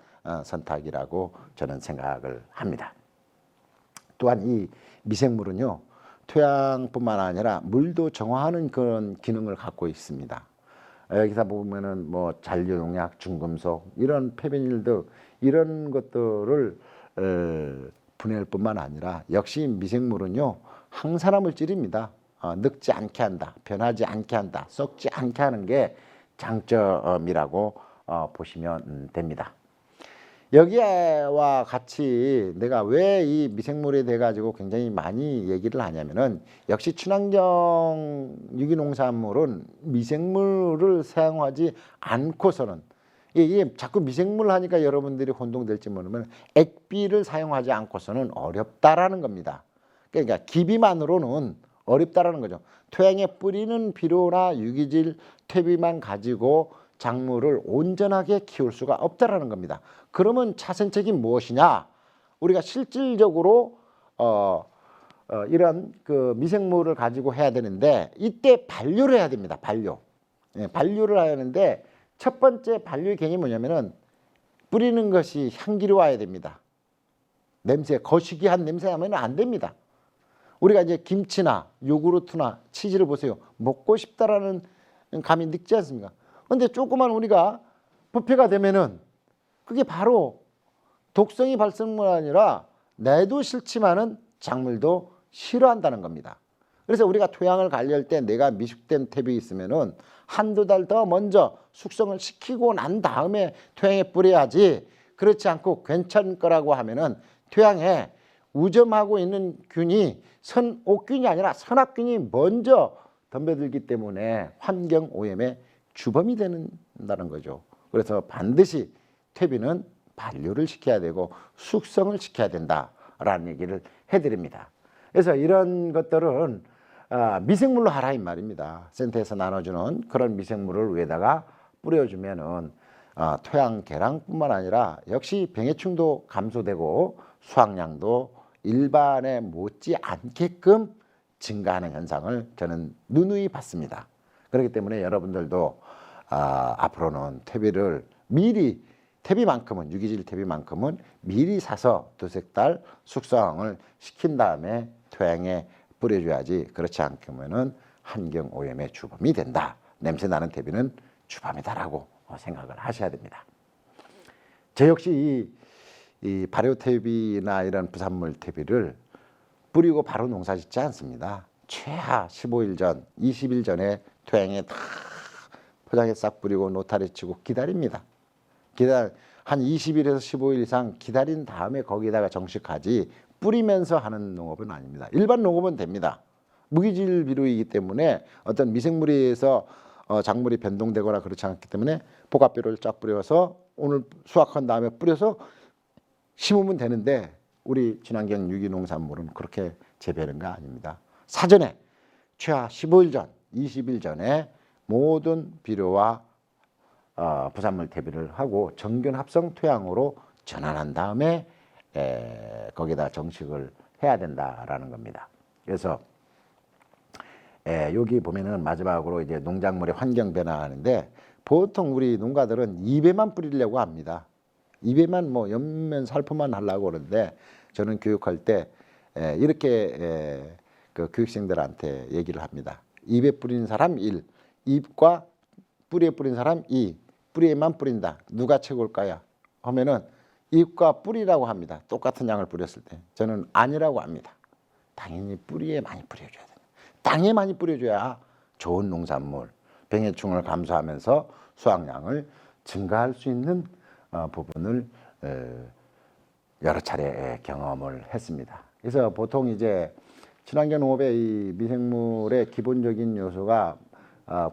선택이라고 저는 생각을 합니다. 또한 이 미생물은요 토양뿐만 아니라 물도 정화하는 그런 기능을 갖고 있습니다. 여기서 보면은 뭐 잔류농약, 중금속 이런 폐변일들 이런 것들을 분해할 뿐만 아니라 역시 미생물은요 항산화 물질입니다. 늙지 않게 한다, 변하지 않게 한다, 썩지 않게 하는 게 장점이라고 보시면 됩니다. 여기와 같이 내가 왜 이 미생물에 대해 가지고 굉장히 많이 얘기를 하냐면은 역시 친환경 유기농산물은 미생물을 사용하지 않고서는 이게 자꾸 미생물 하니까 여러분들이 혼동될지 모르면 액비를 사용하지 않고서는 어렵다라는 겁니다. 그러니까 기비만으로는 어렵다라는 거죠. 토양에 뿌리는 비료나 유기질, 퇴비만 가지고 작물을 온전하게 키울 수가 없다라는 겁니다. 그러면 차선책이 무엇이냐? 우리가 실질적으로 이런 그 미생물을 가지고 해야 되는데 이때 반류를 해야 됩니다. 반류. 반류를 해야 하는데 첫 번째 반류의 개념이 뭐냐면은 뿌리는 것이 향기로워야 됩니다. 냄새, 거시기한 냄새 나면 안 됩니다. 우리가 이제 김치나 요구르트나 치즈를 보세요. 먹고 싶다라는 감이 느끼지 않습니까? 근데 조그만 우리가 부패가 되면은 그게 바로 독성이 발생뿐 아니라 내도 싫지만은 작물도 싫어한다는 겁니다. 그래서 우리가 토양을 관리할 때 내가 미숙된 탭이 있으면은 한두 달 더 먼저 숙성을 시키고 난 다음에 토양에 뿌려야지. 그렇지 않고 괜찮을 거라고 하면은 토양에 우점하고 있는 균이 선옥균이 아니라 선악균이 먼저 덤벼들기 때문에 환경 오염의 주범이 된다는 거죠. 그래서 반드시 퇴비는 반류를 시켜야 되고 숙성을 시켜야 된다라는 얘기를 해드립니다. 그래서 이런 것들은 미생물로 하라 이 말입니다. 센터에서 나눠주는 그런 미생물을 위에다가 뿌려주면은 토양 개량뿐만 아니라 역시 병해충도 감소되고 수확량도 일반에 못지 않게끔 증가하는 현상을 저는 누누이 봤습니다. 그렇기 때문에 여러분들도 앞으로는 퇴비를 미리 퇴비만큼은 유기질 퇴비만큼은 미리 사서 두세 달 숙성을 시킨 다음에 토양에 뿌려줘야지. 그렇지 않으면은 환경 오염의 주범이 된다. 냄새 나는 퇴비는 주범이다라고 생각을 하셔야 됩니다. 저 역시 이 발효 퇴비나 이런 부산물 퇴비를 뿌리고 바로 농사 짓지 않습니다. 최하 15일 전, 20일 전에 토양에 다 포장해 싹 뿌리고 노타리 치고 기다립니다. 한 20일에서 15일 이상 기다린 다음에 거기다가 정식하지 뿌리면서 하는 농업은 아닙니다. 일반 농업은 됩니다. 무기질 비료이기 때문에 어떤 미생물에 의해서 작물이 변동되거나 그렇지 않기 때문에 복합비료를 쫙 뿌려서 오늘 수확한 다음에 뿌려서 심으면 되는데 우리 친환경 유기농산물은 그렇게 재배하는 거 아닙니다. 사전에 최하 15일 전, 20일 전에 모든 비료와 부산물 퇴비를 하고 정균 합성 토양으로 전환한 다음에 거기다 정식을 해야 된다라는 겁니다. 그래서 여기 보면은 마지막으로 이제 농작물의 환경 변화하는데 보통 우리 농가들은 2배만 뿌리려고 합니다. 2배만 뭐 옆면 살포만 하려고 그러는데 저는 교육할 때 이렇게 그 교육생들한테 얘기를 합니다. 2배 뿌리는 사람 1, 잎과 뿌리에 뿌린 사람 2, 뿌리에만 뿌린다. 누가 최고일까요? 하면은 잎과 뿌리라고 합니다. 똑같은 양을 뿌렸을 때. 저는 아니라고 합니다. 당연히 뿌리에 많이 뿌려줘야 됩니다. 땅에 많이 뿌려줘야 좋은 농산물, 병해충을 감소하면서 수확량을 증가할 수 있는 부분을 여러 차례 경험을 했습니다. 그래서 보통 이제 친환경 농업의 이 미생물의 기본적인 요소가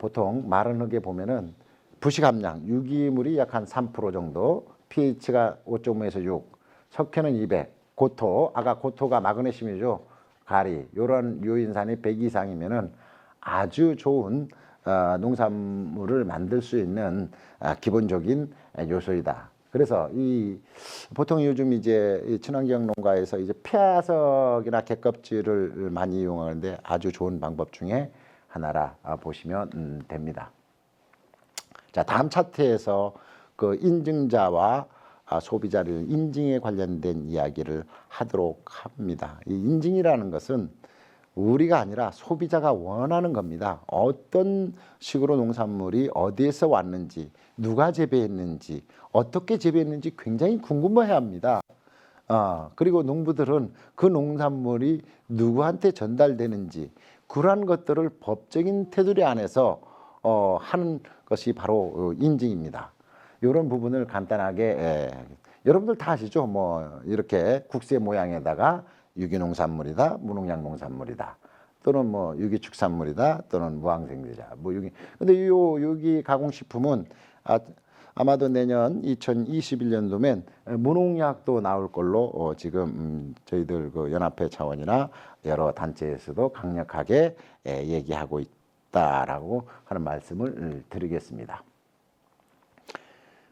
보통 마른 흙에 보면은 부식 함량, 유기물이 약 한 3% 정도, pH가 5.5에서 6, 석회는 200, 고토, 아까 고토가 마그네슘이죠. 가리, 이런 요인산이 100 이상이면은 아주 좋은 농산물을 만들 수 있는 기본적인 요소이다. 그래서 보통 요즘 이제 이 친환경 농가에서 이제 폐화석이나 갯껍질을 많이 이용하는데 아주 좋은 방법 중에 하나라 보시면 됩니다. 자, 다음 차트에서 그 인증자와 소비자를 인증에 관련된 이야기를 하도록 합니다. 이 인증이라는 것은 우리가 아니라 소비자가 원하는 겁니다. 어떤 식으로 농산물이 어디에서 왔는지, 누가 재배했는지, 어떻게 재배했는지 굉장히 궁금해야 합니다. 그리고 농부들은 그 농산물이 누구한테 전달되는지 그러한 것들을 법적인 테두리 안에서 하는 것이 바로 인증입니다. 이런 부분을 간단하게 여러분들 다 아시죠? 뭐 이렇게 국세 모양에다가 유기농산물이다, 무농약 농산물이다, 또는 뭐 유기축산물이다, 또는 무항생제자. 뭐 근데 유기 가공식품은 아마도 내년 2021년도면 무농약도 나올 걸로 지금 저희들 그 연합회 차원이나 여러 단체에서도 강력하게 얘기하고 있다라고 하는 말씀을 드리겠습니다.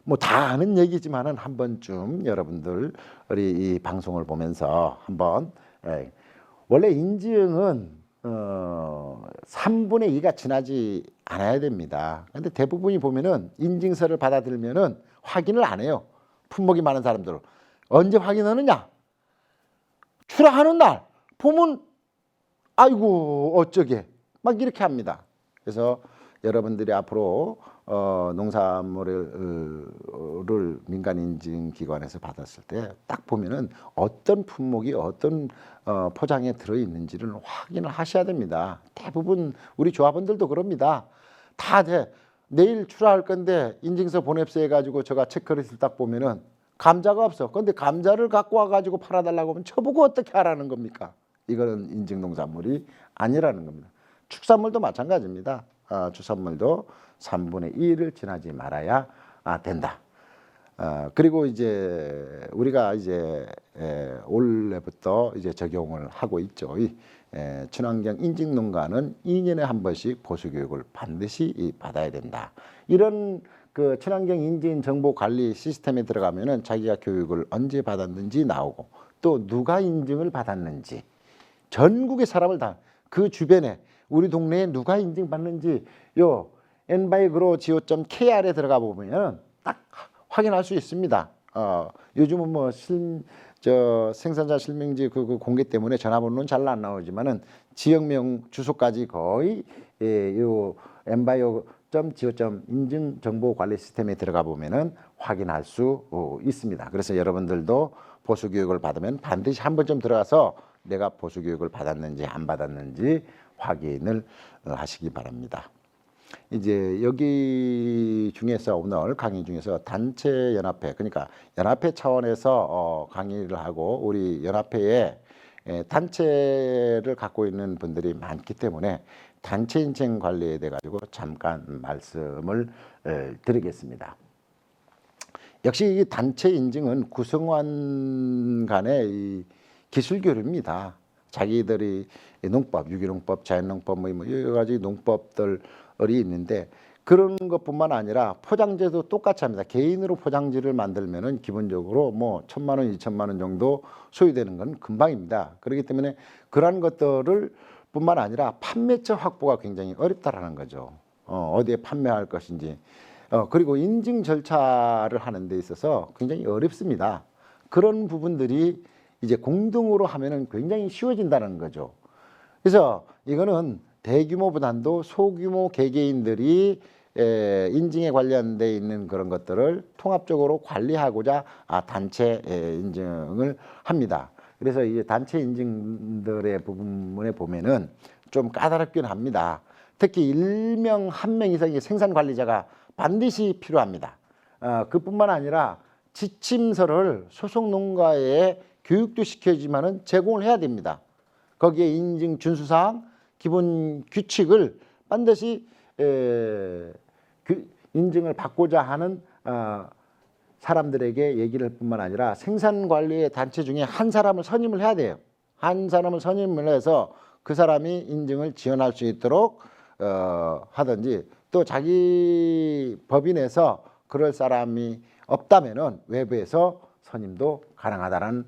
뭐 다 아는 얘기지만은 한 번쯤 여러분들 우리 이 방송을 보면서 한번 원래 인증은 3분의 2가 지나지 않아야 됩니다. 근데 대부분이 보면은 인증서를 받아들면은 확인을 안 해요. 품목이 많은 사람들은 언제 확인하느냐? 출하하는 날 보면 아이고 어쩌게 막 이렇게 합니다. 그래서 여러분들이 앞으로 농산물을 민간인증기관에서 받았을 때 딱 보면은 어떤 품목이 어떤 포장에 들어있는지를 확인을 하셔야 됩니다. 대부분 우리 조합원들도 그럽니다. 다 내일 출하할 건데 인증서 보냅서 해가지고 제가 체크리스트를 딱 보면은 감자가 없어. 근데 감자를 갖고 와가지고 팔아달라고 하면 저보고 어떻게 하라는 겁니까? 이거는 인증농산물이 아니라는 겁니다. 축산물도 마찬가지입니다. 축산물도 3분의 1을 지나지 말아야 된다. 그리고 이제 우리가 이제 올해부터 이제 적용을 하고 있죠. 친환경 인증 농가는 2년에 한 번씩 보수 교육을 반드시 받아야 된다. 이런 그 친환경 인증 정보 관리 시스템에 들어가면은 자기가 교육을 언제 받았는지 나오고 또 누가 인증을 받았는지 전국의 사람을 다 그 주변에 우리 동네에 누가 인증받는지 요 envigrogo.kr에 들어가 보면 딱 확인할 수 있습니다. 요즘은 뭐 생산자 실명지 그 공개 때문에 전화번호는 잘 안 나오지만은 지역명 주소까지 거의 요 envigo.go. 인증 정보 관리 시스템에 들어가 보면은 확인할 수 있습니다. 그래서 여러분들도 보수 교육을 받으면 반드시 한 번쯤 들어가서 내가 보수 교육을 받았는지 안 받았는지 확인을 하시기 바랍니다. 이제 여기 중에서 오늘 강의 중에서 단체 연합회, 그러니까 연합회 차원에서 강의를 하고 우리 연합회에 단체를 갖고 있는 분들이 많기 때문에 단체 인증 관리에 대해 가지고 잠깐 말씀을 드리겠습니다. 역시 이 단체 인증은 구성원 간의 이 기술 교류입니다. 자기들이 농법, 유기농법, 자연농법 뭐 여러 가지 농법들이 있는데 그런 것뿐만 아니라 포장재도 똑같이 합니다. 개인으로 포장지를 만들면은 기본적으로 뭐 1,000만 원, 2,000만 원 정도 소요되는 건 금방입니다. 그렇기 때문에 그러한 것들을 뿐만 아니라 판매처 확보가 굉장히 어렵다라는 거죠. 어디에 판매할 것인지. 그리고 인증 절차를 하는 데 있어서 굉장히 어렵습니다. 그런 부분들이 이제 공동으로 하면은 굉장히 쉬워진다는 거죠. 그래서 이거는 대규모보다도 소규모 개개인들이 인증에 관련돼 있는 그런 것들을 통합적으로 관리하고자 단체 인증을 합니다. 그래서 이 단체 인증들의 부분에 보면은 좀 까다롭긴 합니다. 특히 1명 1명 이상의 생산 관리자가 반드시 필요합니다. 그뿐만 아니라 지침서를 소속 농가에 교육도 시켜주지만은 제공을 해야 됩니다. 거기에 인증 준수사항, 기본 규칙을 반드시 인증을 받고자 하는 사람들에게 얘기를 할 뿐만 아니라 생산관리의 단체 중에 한 사람을 선임을 해야 돼요. 한 사람을 선임을 해서 그 사람이 인증을 지원할 수 있도록 하든지 또 자기 법인에서 그럴 사람이 없다면은 외부에서 선임도 가능하다는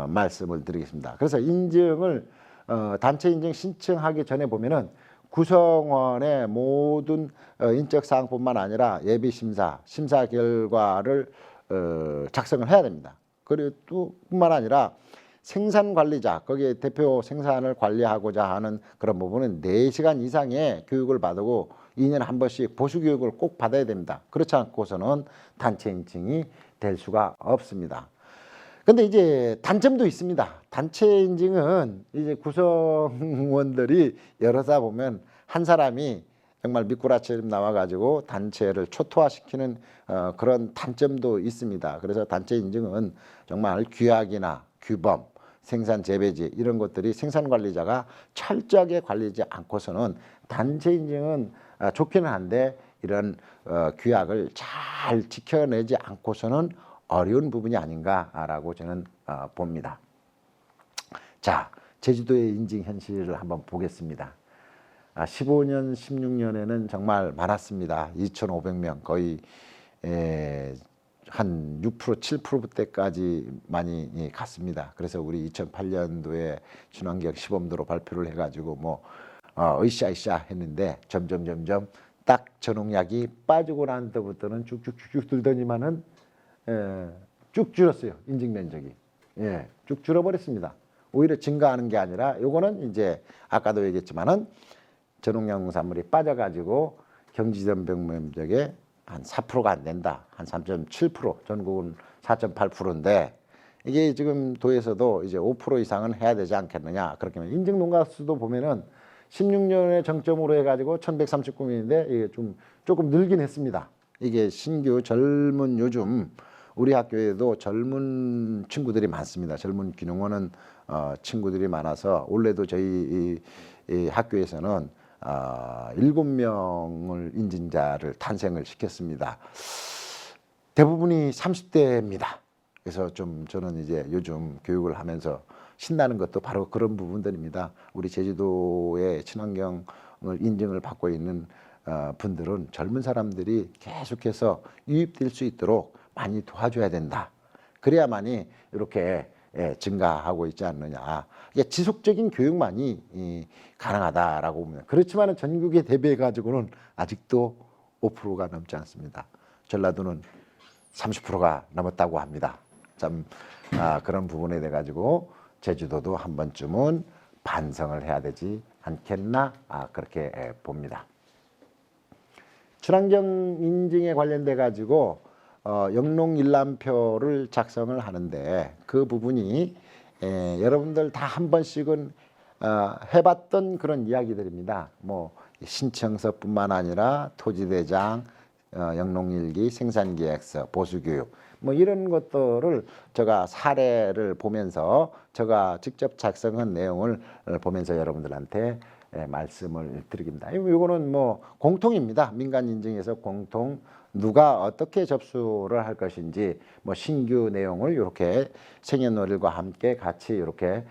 말씀을 드리겠습니다. 그래서 인증을 단체 인증 신청하기 전에 보면은 구성원의 모든 인적 사항뿐만 아니라 예비 심사 결과를 작성을 해야 됩니다. 그리고 또 뿐만 아니라 생산 관리자, 거기에 대표 생산을 관리하고자 하는 그런 부분은 4시간 이상의 교육을 받고 2년에 한 번씩 보수 교육을 꼭 받아야 됩니다. 그렇지 않고서는 단체 인증이 될 수가 없습니다. 근데 이제 단점도 있습니다. 단체 인증은 이제 구성원들이 여러사 보면 한 사람이 정말 미꾸라지처럼 나와가지고 단체를 초토화시키는 그런 단점도 있습니다. 그래서 단체 인증은 정말 규약이나 규범, 생산 재배지 이런 것들이 생산 관리자가 철저하게 관리하지 않고서는 단체 인증은 좋기는 한데 이런 규약을 잘 지켜내지 않고서는 어려운 부분이 아닌가라고 저는 봅니다. 자, 제주도의 인증 현실을 한번 보겠습니다. 15년, 16년에는 정말 많았습니다. 2,500명 거의 한 6%, 7%대까지 많이 갔습니다. 그래서 우리 2008년도에 친환경 시범도로 발표를 해가지고 뭐 으쌰으쌰 했는데 점점 딱 전농약이 빠지고 난 때부터는 쭉쭉쭉 들더니만은 쭉 줄었어요. 인증 면적이. 쭉 줄어버렸습니다. 오히려 증가하는 게 아니라 요거는 이제 아까도 얘기했지만은 전농약 농산물이 빠져가지고 경지전병 면적의 한 4%가 안 된다. 한 3.7%, 전국은 4.8%인데 이게 지금 도에서도 이제 5% 이상은 해야 되지 않겠느냐. 그렇게 하면 인증 농가 수도 보면은 16년에 정점으로 해가지고 1,139명인데 이게 좀 조금 늘긴 했습니다. 이게 신규 젊은 요즘 우리 학교에도 젊은 친구들이 많습니다. 젊은 귀농하는 친구들이 많아서 올해도 저희 이 학교에서는 7명을 인증자를 탄생을 시켰습니다. 대부분이 30대입니다. 그래서 좀 저는 이제 요즘 교육을 하면서 신나는 것도 바로 그런 부분들입니다. 우리 제주도의 친환경을 인증을 받고 있는 분들은 젊은 사람들이 계속해서 유입될 수 있도록 많이 도와줘야 된다. 그래야만이 이렇게 증가하고 있지 않느냐. 이게 지속적인 교육만이 가능하다라고 보면, 그렇지만 전국에 대비해 가지고는 아직도 5%가 넘지 않습니다. 전라도는 30%가 넘었다고 합니다. 참 그런 부분에 대해 가지고 제주도도 한 번쯤은 반성을 해야 되지 않겠나, 그렇게 봅니다. 친환경 인증에 관련돼 가지고 영농일람표를 작성을 하는데, 그 부분이 여러분들 다 한 번씩은 해봤던 그런 이야기들입니다. 뭐 신청서뿐만 아니라 토지대장, 영농일기, 생산계획서, 보수교육, 뭐 이런 것들을 제가 사례를 보면서 제가 직접 작성한 내용을 보면서 여러분들한테 말씀을 드립니다. 이거는 뭐 공통입니다. 민간 인증에서 공통 누가 어떻게 접수를 할 것인지, 뭐 신규 내용을 이렇게 생년월일과 함께 같이 이렇게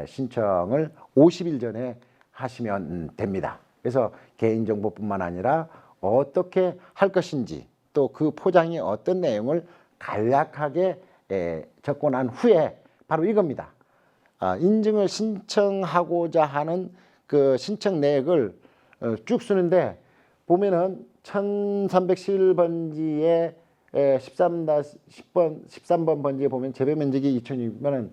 신청을 50일 전에 하시면 됩니다. 그래서 개인정보뿐만 아니라 어떻게 할 것인지, 또 그 포장이 어떤 내용을 간략하게 적고 난 후에 바로 이겁니다. 인증을 신청하고자 하는 그 신청 내역을 쭉 쓰는데, 보면은 1311번지에 13번 번지에 보면 재배 면적이 2,600만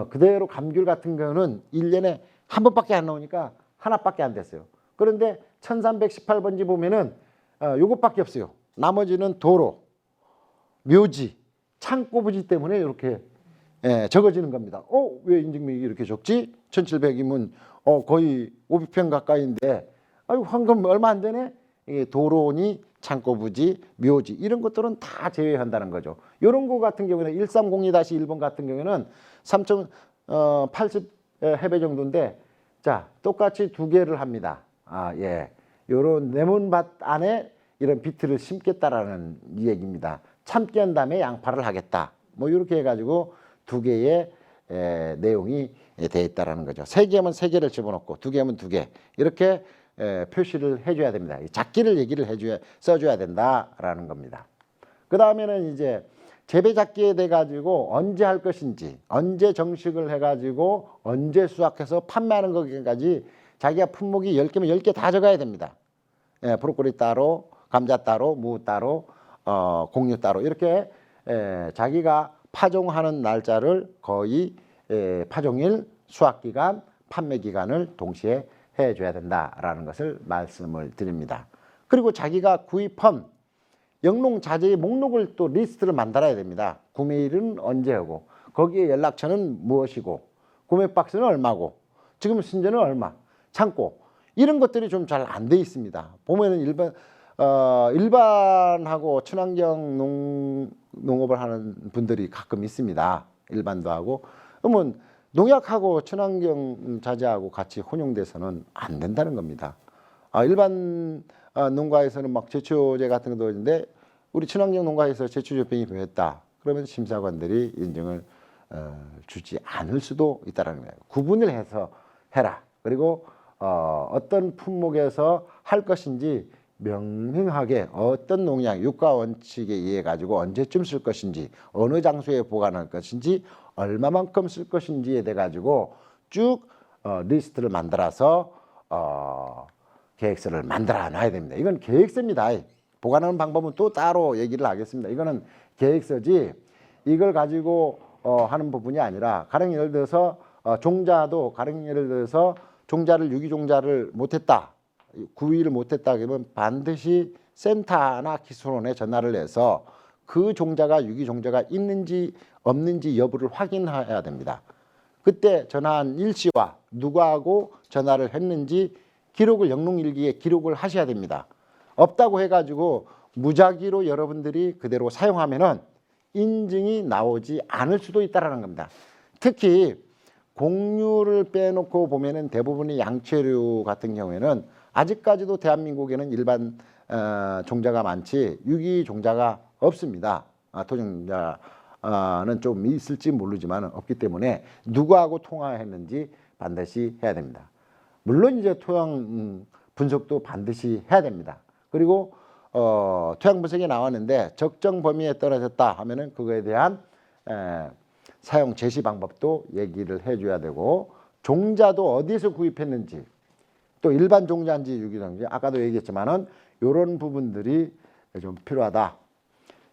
그대로 감귤 같은 경우는 1년에 한 번밖에 안 나오니까 하나밖에 안 됐어요. 그런데 1318번지 보면은 요것밖에 없어요. 나머지는 도로, 묘지, 창고 부지 때문에 이렇게 적어지는 겁니다. 왜 인증명이 이렇게 적지? 1700이면 거의 500평 가까이인데, 아유, 황금 얼마 안 되네? 도로니, 창고 부지, 묘지, 이런 것들은 다 제외한다는 거죠. 이런 거 같은 경우는 1302-1번 같은 경우는 3,080 해배 정도인데, 자, 똑같이 두 개를 합니다. 요런 레몬밭 안에 이런 비트를 심겠다라는 얘기입니다. 참기 한 다음에 양파를 하겠다. 뭐 이렇게 해가지고 두 개의 내용이 되어 있다라는 거죠. 세 개면 세 개를 집어넣고 두 개면 두 개, 이렇게 표시를 해줘야 됩니다. 작기를 얘기를 써줘야 된다라는 겁니다. 그 다음에는 이제 재배 작기에 돼 가지고 언제 할 것인지, 언제 정식을 해가지고 언제 수확해서 판매하는 것까지 자기가 품목이 10개면 10개 다 적어야 됩니다. 브로콜리 따로, 감자 따로, 무 따로, 곡류 따로, 이렇게 자기가 파종하는 날짜를 거의 파종일, 수확기간, 판매기간을 동시에 해줘야 된다라는 것을 말씀을 드립니다. 그리고 자기가 구입한 영농자재의 목록을 또 리스트를 만들어야 됩니다. 구매일은 언제 하고, 거기에 연락처는 무엇이고, 구매 박스는 얼마고, 지금 신전은 얼마, 창고, 이런 것들이 좀 잘 안 돼 있습니다. 보면은 일반하고 친환경 농업을 하는 분들이 가끔 있습니다. 일반도 하고. 그러면 농약하고 친환경 자재하고 같이 혼용돼서는 안 된다는 겁니다. 일반 농가에서는 막 제초제 같은 것도 있는데, 우리 친환경 농가에서 제초제병이 변했다 그러면 심사관들이 인증을 주지 않을 수도 있다는 거예요. 구분을 해서 해라. 그리고 어떤 품목에서 할 것인지 명명하게, 어떤 농약, 유가 원칙에 의해 가지고 언제쯤 쓸 것인지, 어느 장소에 보관할 것인지, 얼마만큼 쓸 것인지에 대해 가지고 쭉 리스트를 만들어서 계획서를 만들어 놔야 됩니다. 이건 계획서입니다. 보관하는 방법은 또 따로 얘기를 하겠습니다. 이거는 계획서지, 이걸 가지고 하는 부분이 아니라, 가령 예를 들어서 종자도, 가령 예를 들어서 종자를, 유기종자를 못했다, 구입을 못했다 그러면 반드시 센터나 기술원에 전화를 해서 그 종자가 유기종자가 있는지 없는지 여부를 확인해야 됩니다. 그때 전화한 일시와 누구하고 전화를 했는지 기록을, 영농일기에 기록을 하셔야 됩니다. 없다고 해가지고 무작위로 여러분들이 그대로 사용하면은 인증이 나오지 않을 수도 있다는 겁니다. 특히 곡류를 빼놓고 보면은 대부분의 양체류 같은 경우에는 아직까지도 대한민국에는 일반 종자가 많지 유기 종자가 없습니다. 토종자는 좀 있을지 모르지만 없기 때문에 누구하고 통화했는지 반드시 해야 됩니다. 물론 이제 토양 분석도 반드시 해야 됩니다. 그리고 토양 분석이 나왔는데 적정 범위에 떨어졌다 하면은 그거에 대한 사용 제시 방법도 얘기를 해줘야 되고, 종자도 어디에서 구입했는지, 또 일반 종자인지 유기종인지 아까도 얘기했지만은 이런 부분들이 좀 필요하다.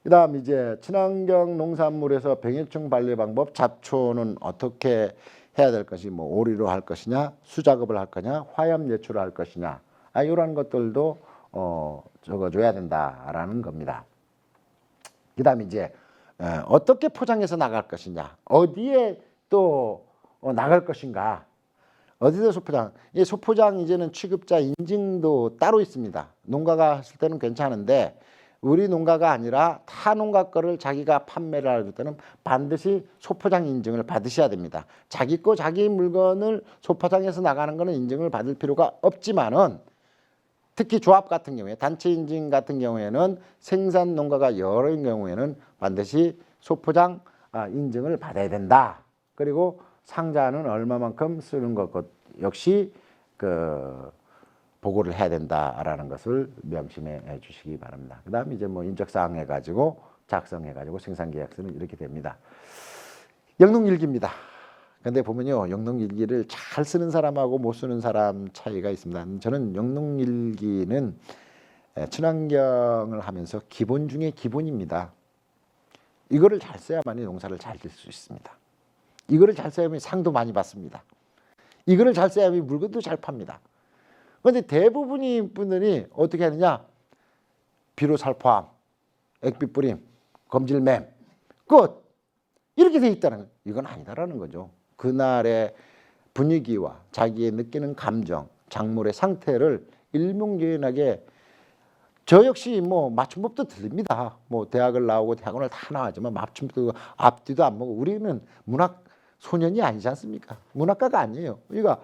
그다음 이제 친환경 농산물에서 병해충 관리 방법, 잡초는 어떻게 해야 될 것이, 뭐 오리로 할 것이냐, 수작업을 할 거냐, 화염 예초를 할 것이냐, 이런 것들도 적어줘야 된다라는 겁니다. 그다음 이제 어떻게 포장해서 나갈 것이냐, 어디에 또 나갈 것인가, 어디서 소포장. 이 소포장 이제는 취급자 인증도 따로 있습니다. 농가가 했을 때는 괜찮은데 우리 농가가 아니라 타 농가 거를 자기가 판매를 할 때는 반드시 소포장 인증을 받으셔야 됩니다. 자기 거 자기 물건을 소포장해서 나가는 거는 인증을 받을 필요가 없지만은, 특히 조합 같은 경우에, 단체 인증 같은 경우에는 생산 농가가 여러인 경우에는 반드시 소포장 인증을 받아야 된다. 그리고 상자는 얼마만큼 쓰는 것 역시 보고를 해야 된다라는 것을 명심해 주시기 바랍니다. 그다음 이제 뭐 인적사항 해가지고 작성해가지고 생산계약서는 이렇게 됩니다. 영농일기입니다. 근데 보면요, 영농일기를 잘 쓰는 사람하고 못 쓰는 사람 차이가 있습니다. 저는 영농일기는 친환경을 하면서 기본 중에 기본입니다. 이거를 잘 써야만이 농사를 잘 질 수 있습니다. 이거를 잘 써야만 상도 많이 받습니다. 이거를 잘 써야만 물건도 잘 팝니다. 그런데 대부분의 분들이 어떻게 하느냐, 비료살포함, 액비뿌림, 검질맴, 끝, 이렇게 돼 있다는 거예요. 이건 아니다라는 거죠. 그날의 분위기와 자기의 느끼는 감정, 작물의 상태를 일목요연하게, 저 역시 뭐 맞춤법도 틀립니다. 뭐 대학을 나오고 대학원을 다 나왔지만 맞춤법도 앞뒤도 안 보고, 우리는 문학 소년이 아니지 않습니까? 문학가가 아니에요. 우리가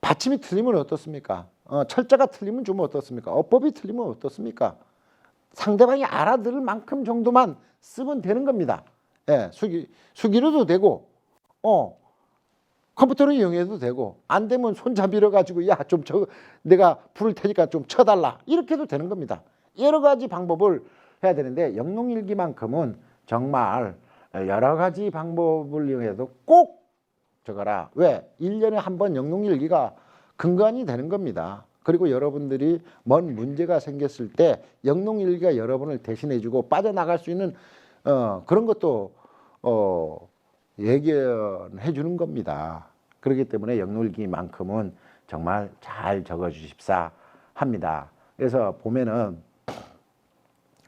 받침이 틀리면 어떻습니까? 철자가 틀리면 좀 어떻습니까? 어법이 틀리면 어떻습니까? 상대방이 알아들을 만큼 정도만 쓰면 되는 겁니다. 예, 수기로도 되고, 컴퓨터로 이용해도 되고, 안 되면 손잡이로 가지고 야, 좀 내가 부를 테니까 좀 쳐달라, 이렇게 해도 되는 겁니다. 여러 가지 방법을 해야 되는데 영농일기만큼은 정말 여러 가지 방법을 이용해도 꼭 적어라. 왜? 1년에 한 번 영농일기가 근간이 되는 겁니다. 그리고 여러분들이 뭔 문제가 생겼을 때 영농일기가 여러분을 대신해주고 빠져나갈 수 있는 그런 것도 예견해 주는 겁니다. 그렇기 때문에 영농일기만큼은 정말 잘 적어주십사 합니다. 그래서 보면은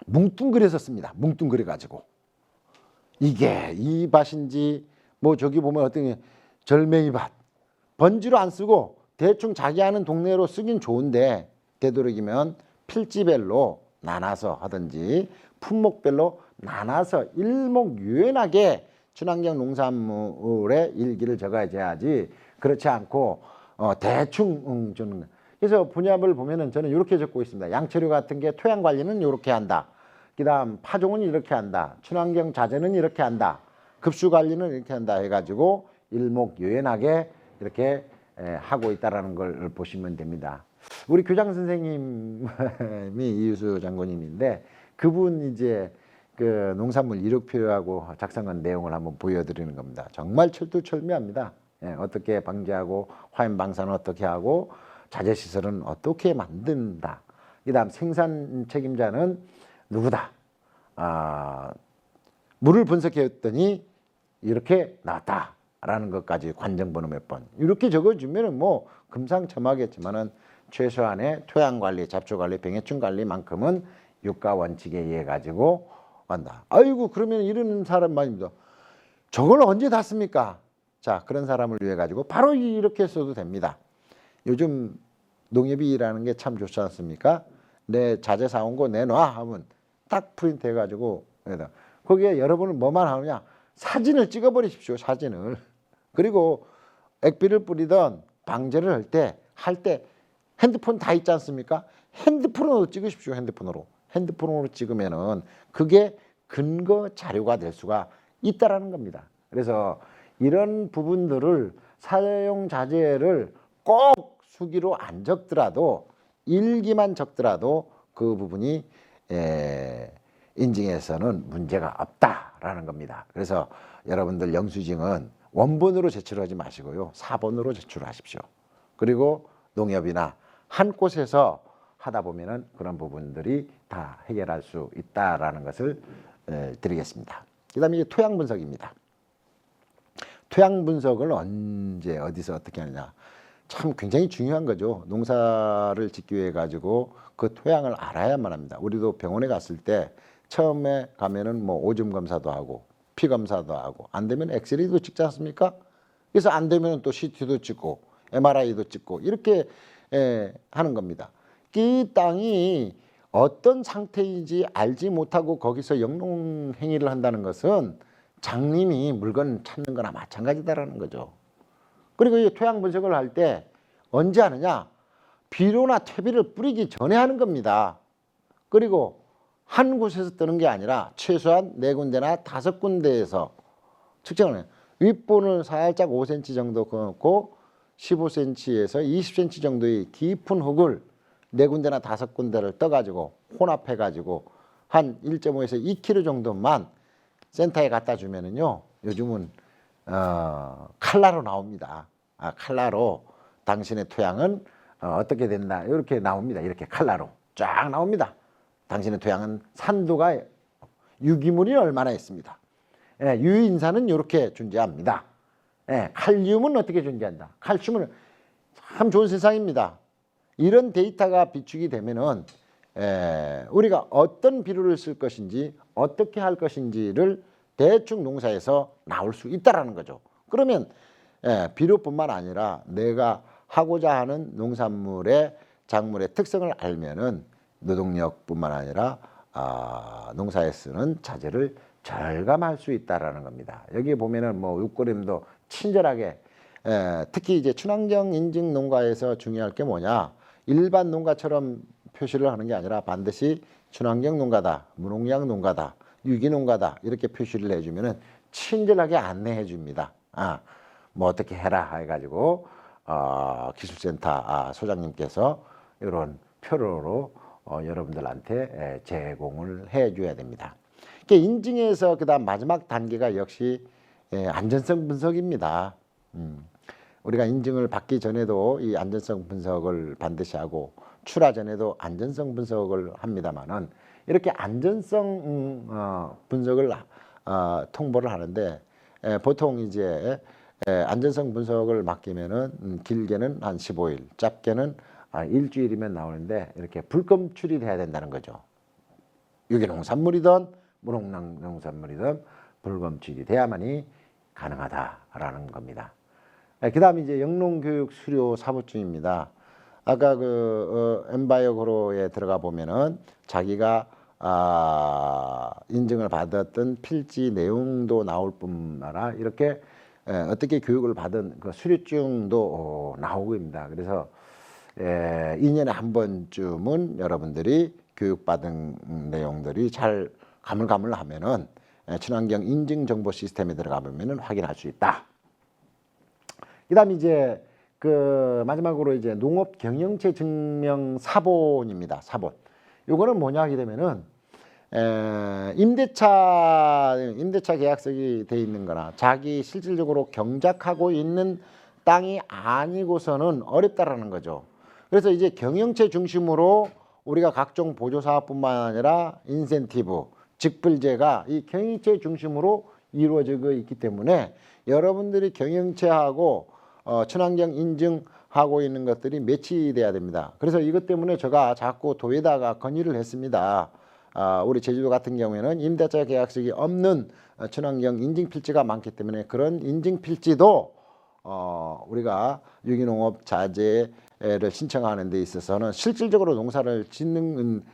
뭉뚱그려서 씁니다. 뭉뚱그려 가지고 이게 이 밭인지, 뭐 저기 보면 어떤 절메이 밭, 번지로 안 쓰고 대충 자기 아는 동네로 쓰긴 좋은데 되도록이면 필지별로 나눠서 하든지 품목별로 나눠서 일목요연하게 친환경 농산물의 일기를 적어야지, 그렇지 않고 대충 주는. 그래서 분야별 보면은 저는 이렇게 적고 있습니다. 양철류 같은 게 토양 관리는 이렇게 한다. 그다음 파종은 이렇게 한다. 친환경 자재는 이렇게 한다. 급수 관리는 이렇게 한다 해가지고 일목요연하게 이렇게 하고 있다라는 걸 보시면 됩니다. 우리 교장 선생님이 이유수 장군님인데, 그분 이제 그 농산물 이력표하고 작성한 내용을 한번 보여드리는 겁니다. 정말 철두철미합니다. 어떻게 방제하고 화염 방사는 어떻게 하고 자재 시설은 어떻게 만든다. 그다음 생산 책임자는 누구다. 물을 분석했더니 이렇게 나왔다라는 것까지 관정번호 몇 번 이렇게 적어주면은 뭐 금상첨화겠지만은 최소한의 토양 관리, 잡초 관리, 병해충 관리만큼은 육가 원칙에 의해 가지고 한다. 아이고, 그러면 이런 사람 말입니다. 저걸 언제 다 씁니까? 자, 그런 사람을 위해 가지고 바로 이렇게 써도 됩니다. 요즘 농협이라는 게 참 좋지 않습니까? 내 자재 사온 거 내놔 하면 딱 프린트 해가지고 거기에 여러분은 뭐만 하느냐, 사진을 찍어버리십시오. 사진을. 그리고 액비를 뿌리던 방제를 할 때 핸드폰 다 있지 않습니까? 핸드폰으로 찍으십시오. 핸드폰으로 찍으면은 그게 근거 자료가 될 수가 있다라는 겁니다. 그래서 이런 부분들을 사용 자재를 꼭 수기로 안 적더라도 일기만 적더라도 그 부분이 인증에서는 문제가 없다라는 겁니다. 그래서 여러분들 영수증은 원본으로 제출하지 마시고요. 사본으로 제출하십시오. 그리고 농협이나 한 곳에서 하다 보면은 그런 부분들이 다 해결할 수 있다라는 것을 드리겠습니다. 그다음에 토양 분석입니다. 토양 분석을 언제 어디서 어떻게 하느냐, 참 굉장히 중요한 거죠. 농사를 짓기 위해 가지고 그 토양을 알아야만 합니다. 우리도 병원에 갔을 때 처음에 가면은 뭐 오줌 검사도 하고 피 검사도 하고 안 되면 엑스레이도 찍지 않습니까? 그래서 안 되면 또 CT도 찍고 MRI도 찍고 이렇게 하는 겁니다. 이 땅이 어떤 상태인지 알지 못하고 거기서 영농 행위를 한다는 것은 장님이 물건 찾는 거나 마찬가지다라는 거죠. 그리고 이 토양 분석을 할 때 언제 하느냐? 비료나 퇴비를 뿌리기 전에 하는 겁니다. 그리고 한 곳에서 뜨는 게 아니라 최소한 4군데나 5군데에서 측정을 해요. 윗본을 살짝 5cm 정도 그어놓고 15cm에서 20cm 정도의 깊은 흙을 4군데나 5군데를 떠가지고 혼합해가지고 한 1.5에서 2kg 정도만 센터에 갖다 주면은요, 요즘은 칼라로 나옵니다. 칼라로 당신의 토양은 어떻게 된다, 이렇게 나옵니다. 이렇게 칼라로 쫙 나옵니다. 당신의 토양은 산도가 유기물이 얼마나 있습니다. 유인산은 이렇게 존재합니다. 칼륨은 어떻게 존재한다. 칼슘은 참 좋은 세상입니다. 이런 데이터가 비축이 되면은 우리가 어떤 비료를 쓸 것인지 어떻게 할 것인지를 대충 농사에서 나올 수 있다라는 거죠. 그러면 비료뿐만 아니라 내가 하고자 하는 농산물의 작물의 특성을 알면은 노동력뿐만 아니라 농사에 쓰는 자재를 절감할 수 있다라는 겁니다. 여기 보면은 뭐 육고림도 친절하게 특히 이제 친환경 인증 농가에서 중요할 게 뭐냐, 일반 농가처럼 표시를 하는 게 아니라 반드시 친환경 농가다, 무농약 농가다, 유기농가다 이렇게 표시를 해주면은 친절하게 안내해 줍니다. 뭐 어떻게 해라 해가지고 기술센터 소장님께서 이런 표로로 여러분들한테 제공을 해줘야 됩니다. 인증에서 그다음 마지막 단계가 역시 안전성 분석입니다. 우리가 인증을 받기 전에도 이 안전성 분석을 반드시 하고 출하 전에도 안전성 분석을 합니다만은 이렇게 안전성 분석을 통보를 하는데 보통 이제 안전성 분석을 맡기면은 길게는 한 15일, 짧게는 일주일이면 나오는데 이렇게 불검출이 돼야 된다는 거죠. 유기농산물이든 무농농산물이든 불검출이 돼야만이 가능하다라는 겁니다. 그 다음에 이제 영농교육 수료 사부증입니다. 아까 그 엠바이오그로에 들어가 보면은 자기가 인증을 받았던 필지 내용도 나올 뿐만 아니라 이렇게 어떻게 교육을 받은 그 수료증도 나오고 있습니다. 그래서 2년에 한 번쯤은 여러분들이 교육받은 내용들이 잘 가물가물하면은 친환경 인증 정보 시스템에 들어가 보면은 확인할 수 있다. 그다음 이제 그 마지막으로 이제 농업 경영체 증명 사본입니다. 사본. 요거는 뭐냐 하게 되면은 임대차 계약서가 돼 있는 거나 자기 실질적으로 경작하고 있는 땅이 아니고서는 어렵다라는 거죠. 그래서 이제 경영체 중심으로 우리가 각종 보조 사업뿐만 아니라 인센티브, 직불제가 이 경영체 중심으로 이루어지고 있기 때문에 여러분들이 경영체하고 친환경 인증하고 있는 것들이 매치돼야 됩니다. 그래서 이것 때문에 제가 자꾸 도에다가 건의를 했습니다. 우리 제주도 같은 경우에는 임대차 계약식이 없는 친환경 인증 필지가 많기 때문에 그런 인증 필지도 우리가 유기농업 자재를 신청하는 데 있어서는 실질적으로 농사를 짓는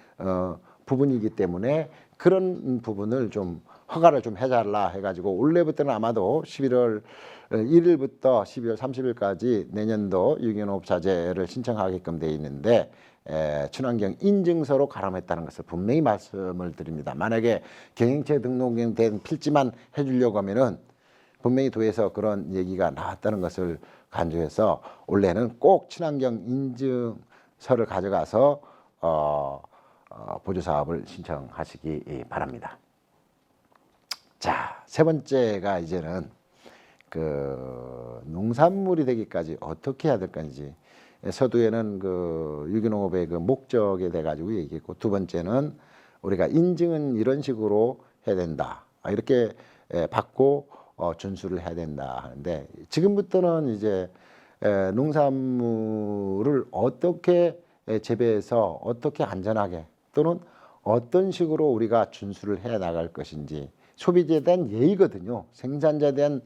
부분이기 때문에 그런 부분을 좀 허가를 좀 해달라 해가지고 올해부터는 아마도 11월 1일부터 12월 30일까지 내년도 유기농업 자재를 신청하게끔 돼 있는데 친환경 인증서로 가름했다는 것을 분명히 말씀을 드립니다. 만약에 경영체 등록된 필지만 해주려고 하면은 분명히 도에서 그런 얘기가 나왔다는 것을 간주해서 올해는 꼭 친환경 인증서를 가져가서 보조사업을 신청하시기 바랍니다. 자, 세 번째가 이제는 그 농산물이 되기까지 어떻게 해야 될 건지 서두에는 그 유기농업의 그 목적에 대해 가지고 얘기했고, 두 번째는 우리가 인증은 이런 식으로 해야 된다 이렇게 받고 준수를 해야 된다 하는데, 지금부터는 이제 농산물을 어떻게 재배해서 어떻게 안전하게 또는 어떤 식으로 우리가 준수를 해 나갈 것인지, 소비자에 대한 예의거든요. 생산자에 대한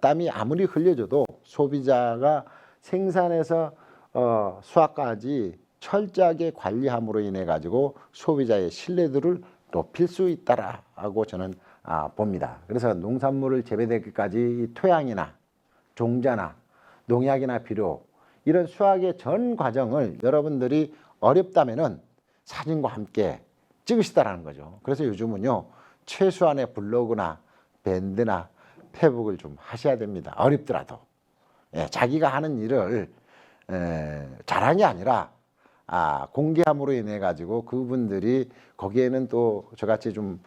땀이 아무리 흘려져도 소비자가 생산에서 수확까지 철저하게 관리함으로 인해 가지고 소비자의 신뢰도를 높일 수 있다라고 저는 봅니다. 그래서 농산물을 재배되기까지 토양이나 종자나 농약이나 비료 이런 수확의 전 과정을 여러분들이 어렵다면은 사진과 함께 찍으시다라는 거죠. 그래서 요즘은요, 최소한의 블로그나 밴드나 페북을 좀 하셔야 됩니다. 어렵더라도. 자기가 하는 일을 자랑이 아니라 공개함으로 인해 가지고 그분들이 거기에는 또 저같이 좀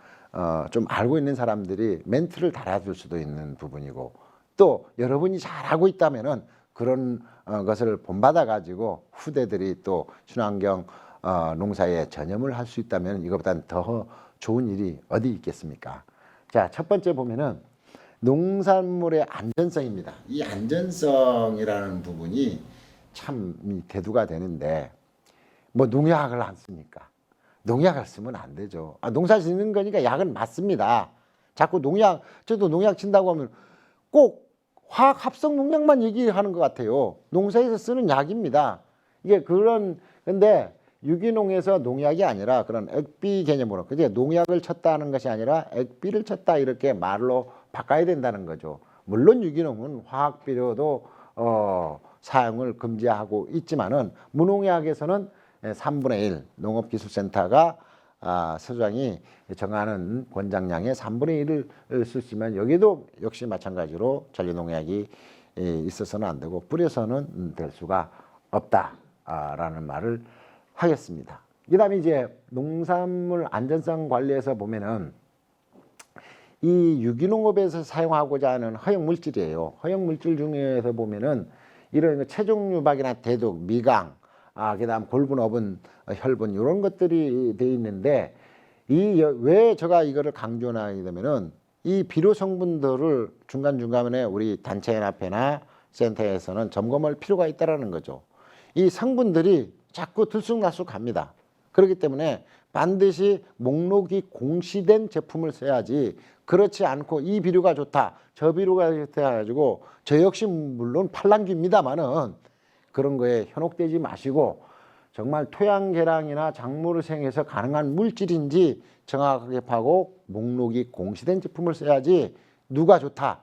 알고 있는 사람들이 멘트를 달아줄 수도 있는 부분이고, 또 여러분이 잘하고 있다면은 그런 것을 본받아 가지고 후대들이 또 친환경 농사에 전념을 할 수 있다면 이것보다는 더 좋은 일이 어디 있겠습니까? 자, 첫 번째 보면은 농산물의 안전성입니다. 이 안전성이라는 부분이 참 대두가 되는데, 뭐 농약을 안 쓰니까 농약을 쓰면 안 되죠. 농사 짓는 거니까 약은 맞습니다. 자꾸 농약, 저도 농약 친다고 하면 꼭 화학 합성 농약만 얘기하는 것 같아요. 농사에서 쓰는 약입니다. 이게 근데 유기농에서 농약이 아니라 그런 액비 개념으로, 그게 농약을 쳤다는 것이 아니라 액비를 쳤다 이렇게 말로 바꿔야 된다는 거죠. 물론 유기농은 화학 비료도 사용을 금지하고 있지만은 무농약에서는 3분의 1 농업기술센터가 서장이 정하는 권장량의 3분의 1을 쓰시면, 여기도 역시 마찬가지로 전리농약이 있어서는 안 되고 뿌려서는 될 수가 없다라는 말을 하겠습니다. 그 다음에 이제 농산물 안전성 관리에서 보면은 이 유기농업에서 사용하고자 하는 허용 물질이에요. 허용 물질 중에서 보면은 이런 체중 유박이나 대독, 미강, 그다음 골분, 어분, 혈분 이런 것들이 돼 있는데, 왜 제가 이거를 강조하게 되면은 이 비료 성분들을 중간중간에 우리 단체연합회나 센터에서는 점검할 필요가 있다라는 거죠. 이 성분들이 자꾸 들쑥날쑥합니다. 그렇기 때문에 반드시 목록이 공시된 제품을 써야지, 그렇지 않고 이 비료가 좋다, 저 비료가 좋다 해가지고, 저 역시 물론 팔랑귀입니다만은 그런 거에 현혹되지 마시고 정말 토양 개량이나 작물을 생해서 가능한 물질인지 정확하게 파고 목록이 공시된 제품을 써야지, 누가 좋다,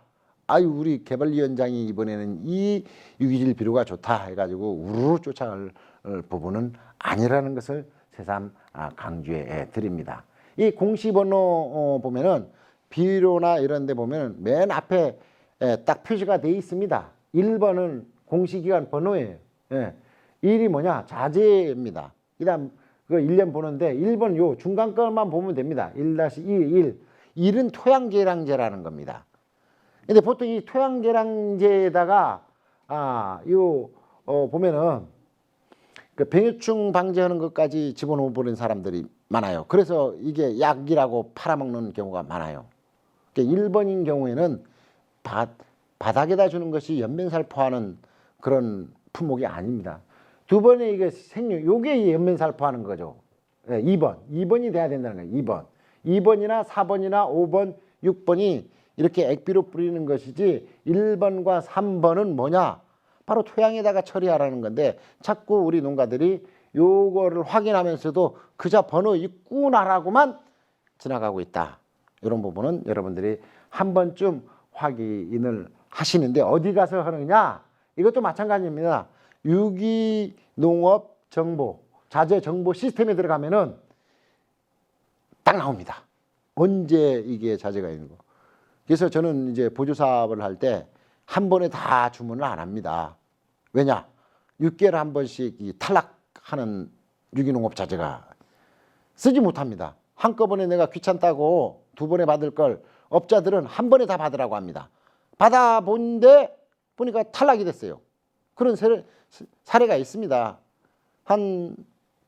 우리 개발위원장이 이번에는 이 유기질 비료가 좋다 해가지고 우르르 쫓아갈 부분은 아니라는 것을 새삼 강조해 드립니다. 이 공시번호 보면은 비료나 이런 데 보면 맨 앞에 딱 표시가 돼 있습니다. 1번은 공시기간 번호예요. 1이 뭐냐? 자재입니다. 그 다음 그 1년 보는데 1번 요 중간 것만 보면 됩니다. 1-1. 1은 토양계량제라는 겁니다. 근데 보통 이 토양계량제에다가 보면은 그 병해충 방지하는 것까지 집어넣어 버린 사람들이 많아요. 그래서 이게 약이라고 팔아먹는 경우가 많아요. 그러니까 1번인 경우에는 바닥에다 주는 것이 연면살포하는 그런 품목이 아닙니다. 두 번에 이게 요게 연면살포하는 거죠. 2번이 돼야 된다는 거예요. 2번. 2번이나 4번이나 5번, 6번이 이렇게 액비로 뿌리는 것이지, 1번과 3번은 뭐냐? 바로 토양에다가 처리하라는 건데, 자꾸 우리 농가들이 요거를 확인하면서도 그저 번호 있구나라고만 지나가고 있다. 이런 부분은 여러분들이 한 번쯤 확인을 하시는데 어디 가서 하느냐? 이것도 마찬가지입니다. 유기농업 정보, 자재 정보 시스템에 들어가면은 딱 나옵니다. 언제 이게 자재가 있는 거. 그래서 저는 이제 보조 사업을 할 때 한 번에 다 주문을 안 합니다. 왜냐? 6개월에 한 번씩 이 탈락하는 유기농업 자재가 쓰지 못합니다. 한꺼번에 내가 귀찮다고 두 번에 받을 걸 업자들은 한 번에 다 받으라고 합니다. 받아본데 보니까 탈락이 됐어요. 그런 사례가 있습니다. 한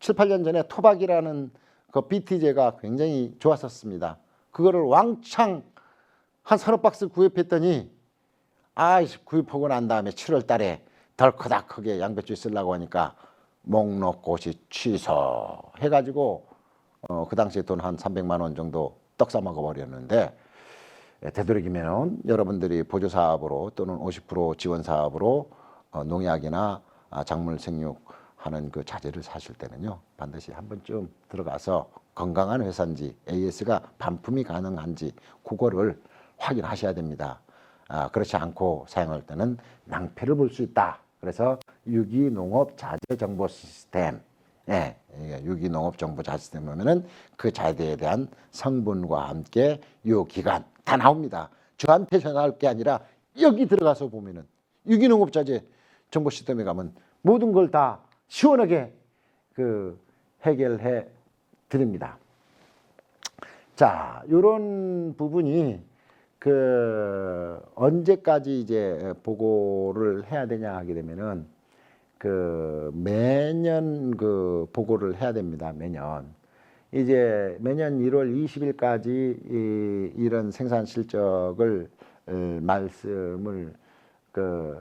7, 8년 전에 토박이라는 그 BT제가 굉장히 좋았었습니다. 그거를 왕창 한 서너 박스 구입했더니 구입하고 난 다음에 7월 달에 덜커닥하게 양배추 쓰려고 하니까 목록고시 취소해가지고 그 당시에 돈 한 300만 원 정도 떡 사 먹어버렸는데 되도록이면 여러분들이 보조 사업으로 또는 50% 지원 사업으로 농약이나 작물 생육하는 그 자재를 사실 때는요 반드시 한 번쯤 들어가서 건강한 회사인지 AS가 반품이 가능한지 그거를 확인하셔야 됩니다. 그렇지 않고 사용할 때는 낭패를 볼 수 있다. 그래서 유기농업 자재 정보 시스템, 유기농업 정보 자재 시스템 보면은 그 자재에 대한 성분과 함께 요 기간 다 나옵니다. 저한테 전화할 게 아니라 여기 들어가서 보면은 유기농업 자재 정보 시스템에 가면 모든 걸 다 시원하게 그 해결해 드립니다. 자, 이런 부분이 그 언제까지 이제 보고를 해야 되냐 하게 되면은 그 매년 그 보고를 해야 됩니다. 매년 이제 매년 1월 20일까지 이런 생산 실적을 말씀을 그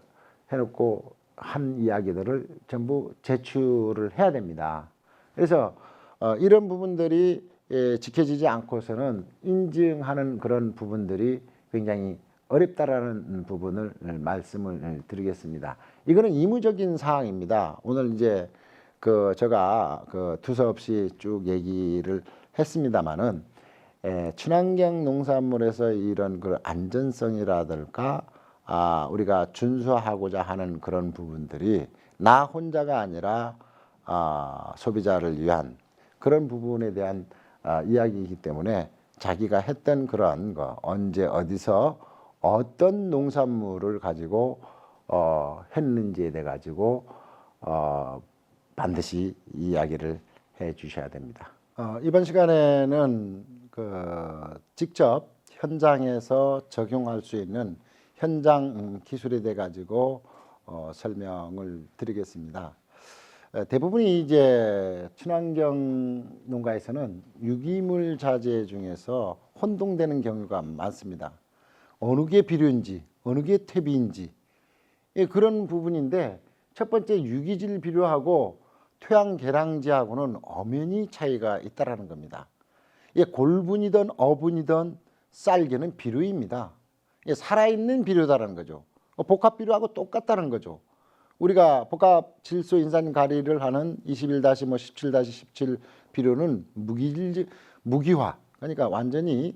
해놓고 한 이야기들을 전부 제출을 해야 됩니다. 그래서 이런 부분들이 지켜지지 않고서는 인증하는 그런 부분들이 굉장히 어렵다라는 부분을 말씀을 드리겠습니다. 이거는 의무적인 사항입니다. 오늘 이제 그 제가 그 두서없이 쭉 얘기를 했습니다만은 친환경 농산물에서 이런 그 안전성이라든가 우리가 준수하고자 하는 그런 부분들이 나 혼자가 아니라 소비자를 위한 그런 부분에 대한 이야기이기 때문에 자기가 했던 그런 거 언제 어디서 어떤 농산물을 가지고 했는지에 대해 가지고 반드시 이야기를 해 주셔야 됩니다. 이번 시간에는 그 직접 현장에서 적용할 수 있는 현장 기술에 대해 가지고 설명을 드리겠습니다. 대부분이 이제 친환경 농가에서는 유기물 자재 중에서 혼동되는 경우가 많습니다. 어느 게 비료인지 어느 게 퇴비인지 그런 부분인데 첫 번째 유기질 비료하고 토양 계량지하고는 엄연히 차이가 있다라는 겁니다. 골분이든 어분이든 쌀개는 비료입니다. 살아있는 비료다라는 거죠. 복합 비료하고 똑같다는 거죠. 우리가 복합 질소 인산 가리를 하는 21-17-17 비료는 무기화, 그러니까 완전히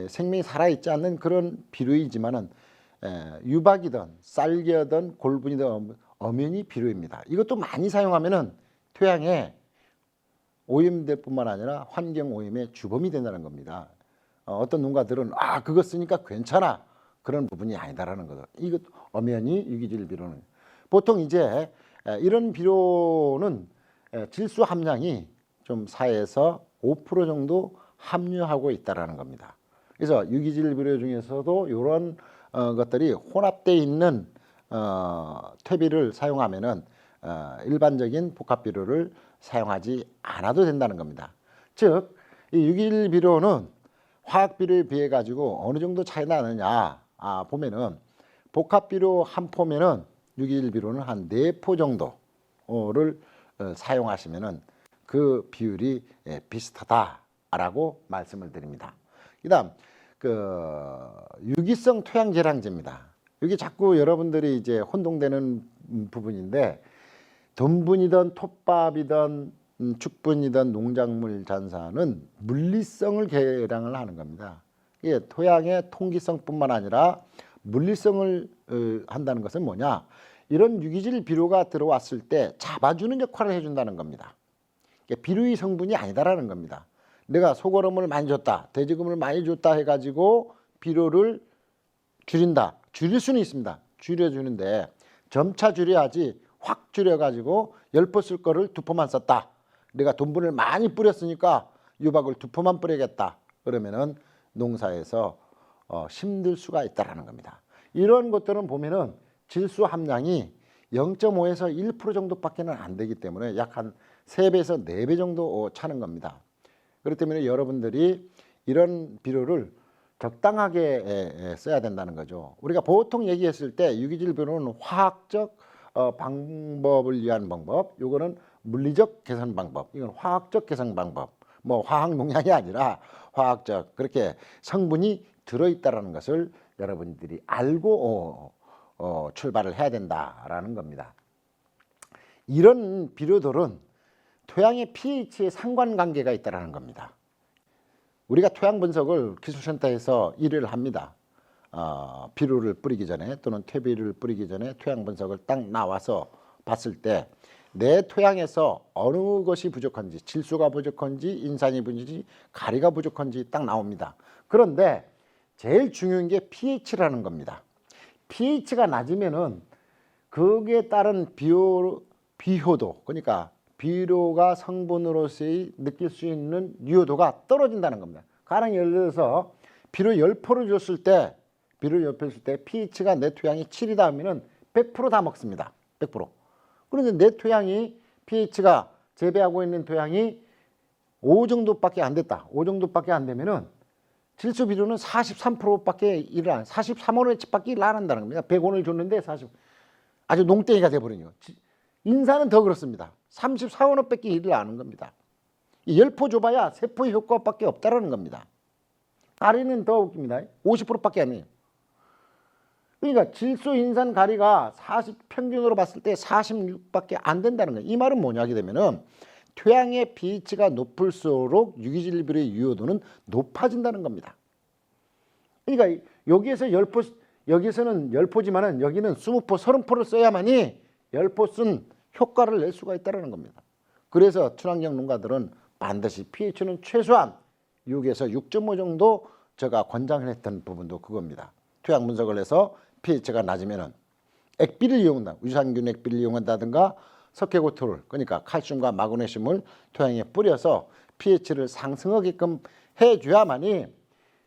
생명이 살아있지 않는 그런 비료이지만은 유박이든 쌀개든 골분이든 엄연히 비료입니다. 이것도 많이 사용하면은 토양에 오염될 뿐만 아니라 환경 오염의 주범이 된다는 겁니다. 어떤 농가들은 그거 쓰니까 괜찮아 그런 부분이 아니다라는 거죠. 이것 엄연히 유기질 비료는 보통 이제 이런 비료는 질소 함량이 좀 4에서 5% 정도 함유하고 있다라는 겁니다. 그래서 유기질 비료 중에서도 이런 것들이 혼합되어 있는 퇴비를 사용하면은 일반적인 복합 비료를 사용하지 않아도 된다는 겁니다. 즉, 이 유기질 비료는 화학 비료에 비해 가지고 어느 정도 차이 나느냐 보면은 복합 비료 한 포면은 유기질 비료는 한 4포 정도를 사용하시면은 그 비율이 비슷하다라고 말씀을 드립니다. 그다음 그 유기성 토양 계량제입니다. 이게 자꾸 여러분들이 이제 혼동되는 부분인데 덤분이든 톱밥이든 축분이든 농작물 잔사는 물리성을 계량을 하는 겁니다. 예, 토양의 통기성뿐만 아니라 물리성을 한다는 것은 뭐냐? 이런 유기질 비료가 들어왔을 때 잡아주는 역할을 해준다는 겁니다. 비료의 성분이 아니다라는 겁니다. 내가 소거름을 많이 줬다, 돼지금을 많이 줬다 해가지고 비료를 줄인다. 줄일 수는 있습니다. 줄여주는데 점차 줄여야지 확 줄여가지고 10포 쓸 거를 2포만 썼다. 내가 돈분을 많이 뿌렸으니까 유박을 2포만 뿌리겠다. 그러면은 농사에서 힘들 수가 있다라는 겁니다. 이런 것들은 보면은 질소 함량이 0.5에서 1% 정도밖에는 안 되기 때문에 약 한 3배에서 4배 정도 차는 겁니다. 그렇기 때문에 여러분들이 이런 비료를 적당하게 써야 된다는 거죠. 우리가 보통 얘기했을 때 유기질 비료는 화학적 방법을 위한 방법, 요거는 물리적 계산 방법, 이건 화학적 계산 방법. 뭐 화학 농약이 아니라 화학적 그렇게 성분이 들어있다라는 것을 여러분들이 알고 출발을 해야 된다라는 겁니다. 이런 비료들은 토양의 pH에 상관관계가 있다라는 겁니다. 우리가 토양 분석을 기술센터에서 1회를 합니다. 비료를 뿌리기 전에 또는 퇴비를 뿌리기 전에 토양 분석을 딱 나와서 봤을 때 내 토양에서 어느 것이 부족한지, 질소가 부족한지, 인산이 부족한지, 가리가 부족한지 딱 나옵니다. 그런데 제일 중요한 게 pH라는 겁니다. pH가 낮으면은 거기에 따른 비효도, 그러니까 비료가 성분으로서의 느낄 수 있는 유효도가 떨어진다는 겁니다. 가령 예를 들어서 비료 10포를 줬을 때, pH가 내 토양이 7이다 하면은 100% 다 먹습니다. 100%. 그런데 내 토양이 pH가 재배하고 있는 토양이 5 정도밖에 안 됐다. 5 정도밖에 안 되면은 질소 비료는 43%밖에 일을 안, 43원어치밖에 일을 안 한다는 겁니다. 100원을 줬는데 아주 농땡이가 돼버리죠. 인산은 더 그렇습니다. 34원어밖에 일을 안 하는 겁니다. 10포 줘봐야 3포의 효과밖에 없다라는 겁니다. 가리는 더 웃깁니다. 50%밖에 안 해요. 그러니까 질소, 인산, 가리가 평균으로 봤을 때 46밖에 안 된다는 거예요. 이 말은 뭐냐 하게 되면은 토양의 pH가 높을수록 유기질 비료의 유효도는 높아진다는 겁니다. 그러니까 여기에서 10포, 여기서는 10포지만은 여기는 20포, 30포를 써야만이 10포 쓴 효과를 낼 수가 있다는 겁니다. 그래서 친환경 농가들은 반드시 pH는 최소한 6에서 6.5 정도 제가 권장을 했던 부분도 그겁니다. 토양 분석을 해서 pH가 낮으면은 액비를 이용한다. 유산균 액비를 이용한다든가 석회고토를, 그러니까 칼슘과 마그네슘을 토양에 뿌려서 pH를 상승하게끔 해줘야만이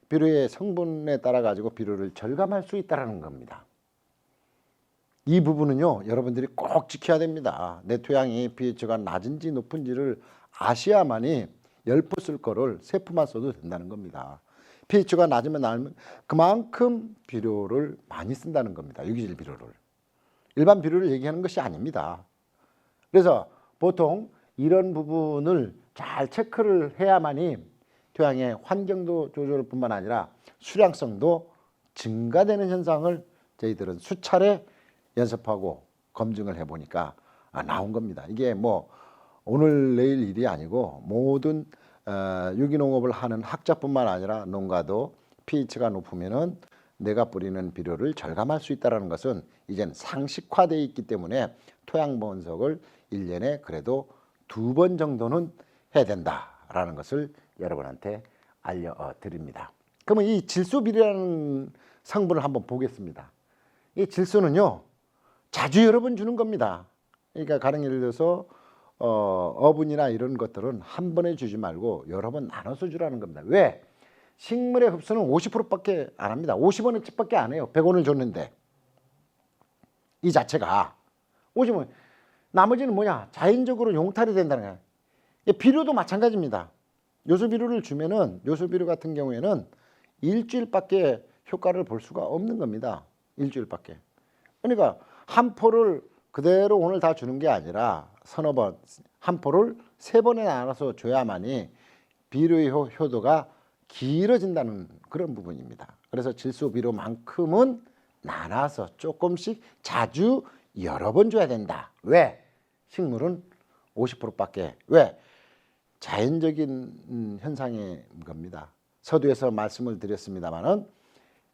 비료의 성분에 따라 가지고 비료를 절감할 수 있다는 겁니다. 이 부분은요, 여러분들이 꼭 지켜야 됩니다. 내 토양이 pH가 낮은지 높은지를 아셔야만이 10포 쓸 거를 3포만 써도 된다는 겁니다. pH가 낮으면 그만큼 비료를 많이 쓴다는 겁니다. 유기질 비료를. 일반 비료를 얘기하는 것이 아닙니다. 그래서 보통 이런 부분을 잘 체크를 해야만이 토양의 환경도 조절 뿐만 아니라 수량성도 증가되는 현상을 저희들은 수차례 연습하고 검증을 해보니까 나온 겁니다. 이게 뭐 오늘 내일 일이 아니고 모든 유기농업을 하는 학자뿐만 아니라 농가도 pH가 높으면은 내가 뿌리는 비료를 절감할 수 있다는 것은 이젠 상식화되어 있기 때문에 토양 분석을 1년에 그래도 2번 정도는 해야 된다라는 것을 여러분한테 알려드립니다. 그러면 이 질소 비료라는 성분을 한번 보겠습니다. 이 질소는요, 자주 여러 번 주는 겁니다. 그러니까 가령 예를 들어서 어분이나 이런 것들은 한 번에 주지 말고 여러 번 나눠서 주라는 겁니다. 왜? 식물의 흡수는 50%밖에 안 합니다. 50원어치밖에 안 해요. 100원을 줬는데. 이 자체가 50원. 나머지는 뭐냐? 자연적으로 용탈이 된다는 거예요. 비료도 마찬가지입니다. 요소비료를 주면은 요소비료 같은 경우에는 일주일밖에 효과를 볼 수가 없는 겁니다. 일주일밖에. 그러니까 한 포를 그대로 오늘 다 주는 게 아니라 서너 번, 한 포를 3번에 나눠서 줘야만이 비료의 효도가 길어진다는 그런 부분입니다. 그래서 질소비료만큼은 나눠서 조금씩 자주 여러 번 줘야 된다. 왜? 식물은 50%밖에. 왜? 자연적인 현상인 겁니다. 서두에서 말씀을 드렸습니다마는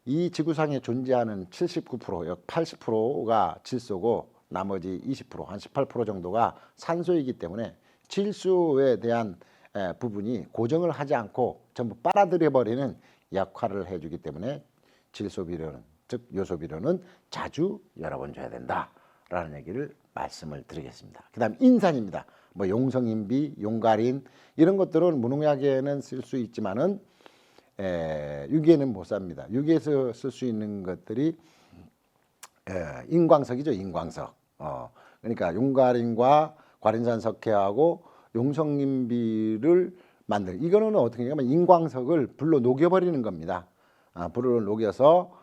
이 지구상에 존재하는 79%, 약 80%가 질소고 나머지 20%, 한 18% 정도가 산소이기 때문에 질소에 대한 부분이 고정을 하지 않고 전부 빨아들여 버리는 역할을 해주기 때문에 질소 비료는, 즉 요소 비료는 자주 여러 번 줘야 된다라는 얘기를 말씀을 드리겠습니다. 그다음 인산입니다. 뭐 용성인비, 용가린 이런 것들은 무농약에는 쓸 수 있지만은 유기에는 못 삽니다. 유기에서 쓸 수 있는 것들이 인광석이죠, 인광석. 그러니까 용가린과 과린산 석회하고 용성인비를 이거는 어떻게 하냐면 인광석을 불로 녹여버리는 겁니다. 불을 녹여서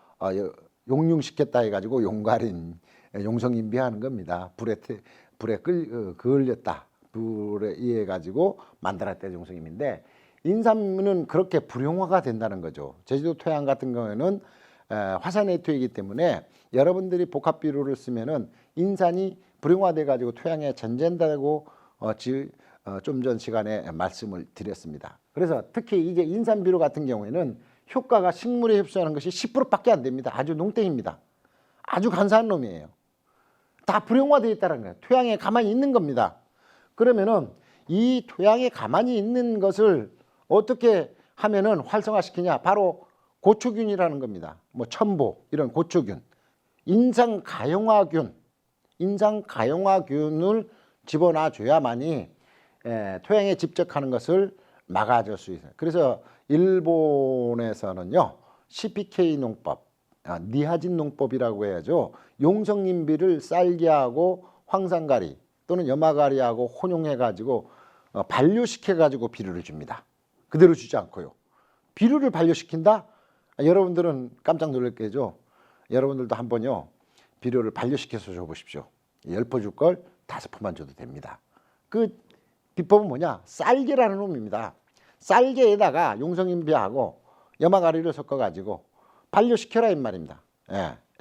용융시켰다 해가지고 용가린, 용성인비 하는 겁니다. 불에 그을렸다. 불에 의해 가지고 만들었다 용성인비인데 인삼은 그렇게 불용화가 된다는 거죠. 제주도 토양 같은 경우에는 화산의 토이기 때문에 여러분들이 복합 비료를 쓰면은 인산이 불용화돼 가지고 토양에 전전된다고 좀 전 시간에 말씀을 드렸습니다. 그래서 특히 이제 인산 비료 같은 경우에는 효과가 식물에 흡수하는 것이 10%밖에 안 됩니다. 아주 농땡입니다. 아주 간사한 놈이에요. 다 불용화되어 있다는 거예요. 토양에 가만히 있는 겁니다. 그러면은 이 토양에 가만히 있는 것을 어떻게 하면은 활성화시키냐? 바로 고초균이라는 겁니다. 뭐 첨보 이런 고초균, 인산가용화균을 집어넣어 줘야만이 토양에 집적하는 것을 막아줄 수 있어요. 그래서 일본에서는요 CPK 농법, 니하진 농법이라고 해야죠. 용성인비를 쌀기하고 황산가리 또는 염화가리하고 혼용해가지고 반류시켜가지고 비료를 줍니다. 그대로 주지 않고요. 비료를 반류시킨다? 여러분들은 깜짝 놀랄 거죠. 여러분들도 한번요 비료를 반류시켜서 줘보십시오. 10포 줄 걸 5포만 줘도 됩니다. 그 비법은 뭐냐? 쌀개라는 놈입니다. 쌀개에다가 용성인비하고 염화가리를 섞어가지고 반류시켜라 이 말입니다.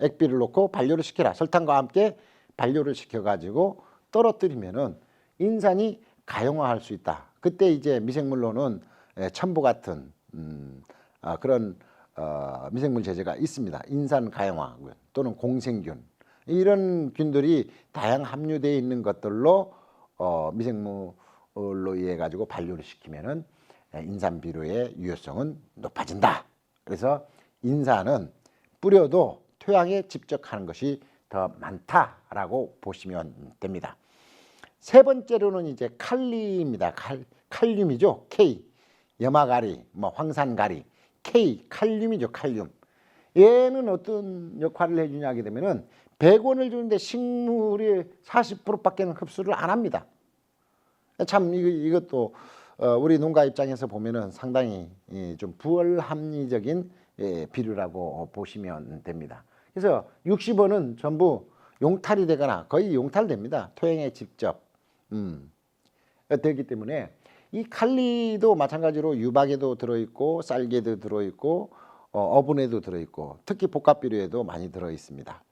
액비를 넣고 반류를 시켜라. 설탕과 함께 반류를 시켜가지고 떨어뜨리면은 인산이 가용화할 수 있다. 그때 이제 미생물로는 첨보 같은 그런 미생물 제제가 있습니다. 인산 가용화균 또는 공생균 이런 균들이 다양 함유되어 있는 것들로 미생물로 의해 가지고 반류를 시키면은 인산 비료의 유효성은 높아진다. 그래서 인산은 뿌려도 토양에 집적하는 것이 더 많다라고 보시면 됩니다. 세 번째로는 이제 칼리입니다. 칼륨이죠. K, 염화가리, 뭐 황산가리, K, 칼륨이죠. 칼륨. 얘는 어떤 역할을 해주냐 하게 되면은 100원을 주는데 식물이 40%밖에는 흡수를 안 합니다. 참 이것도 우리 농가 입장에서 보면은 상당히 좀 부합리적인 비료라고 보시면 됩니다. 그래서 60원은 전부 용탈이 되거나 거의 용탈됩니다. 토양에 직접 되기 때문에 이 칼리도 마찬가지로 유박에도 들어있고 쌀개도 들어있고 어분에도 들어있고 특히 복합비료에도 많이 들어있습니다.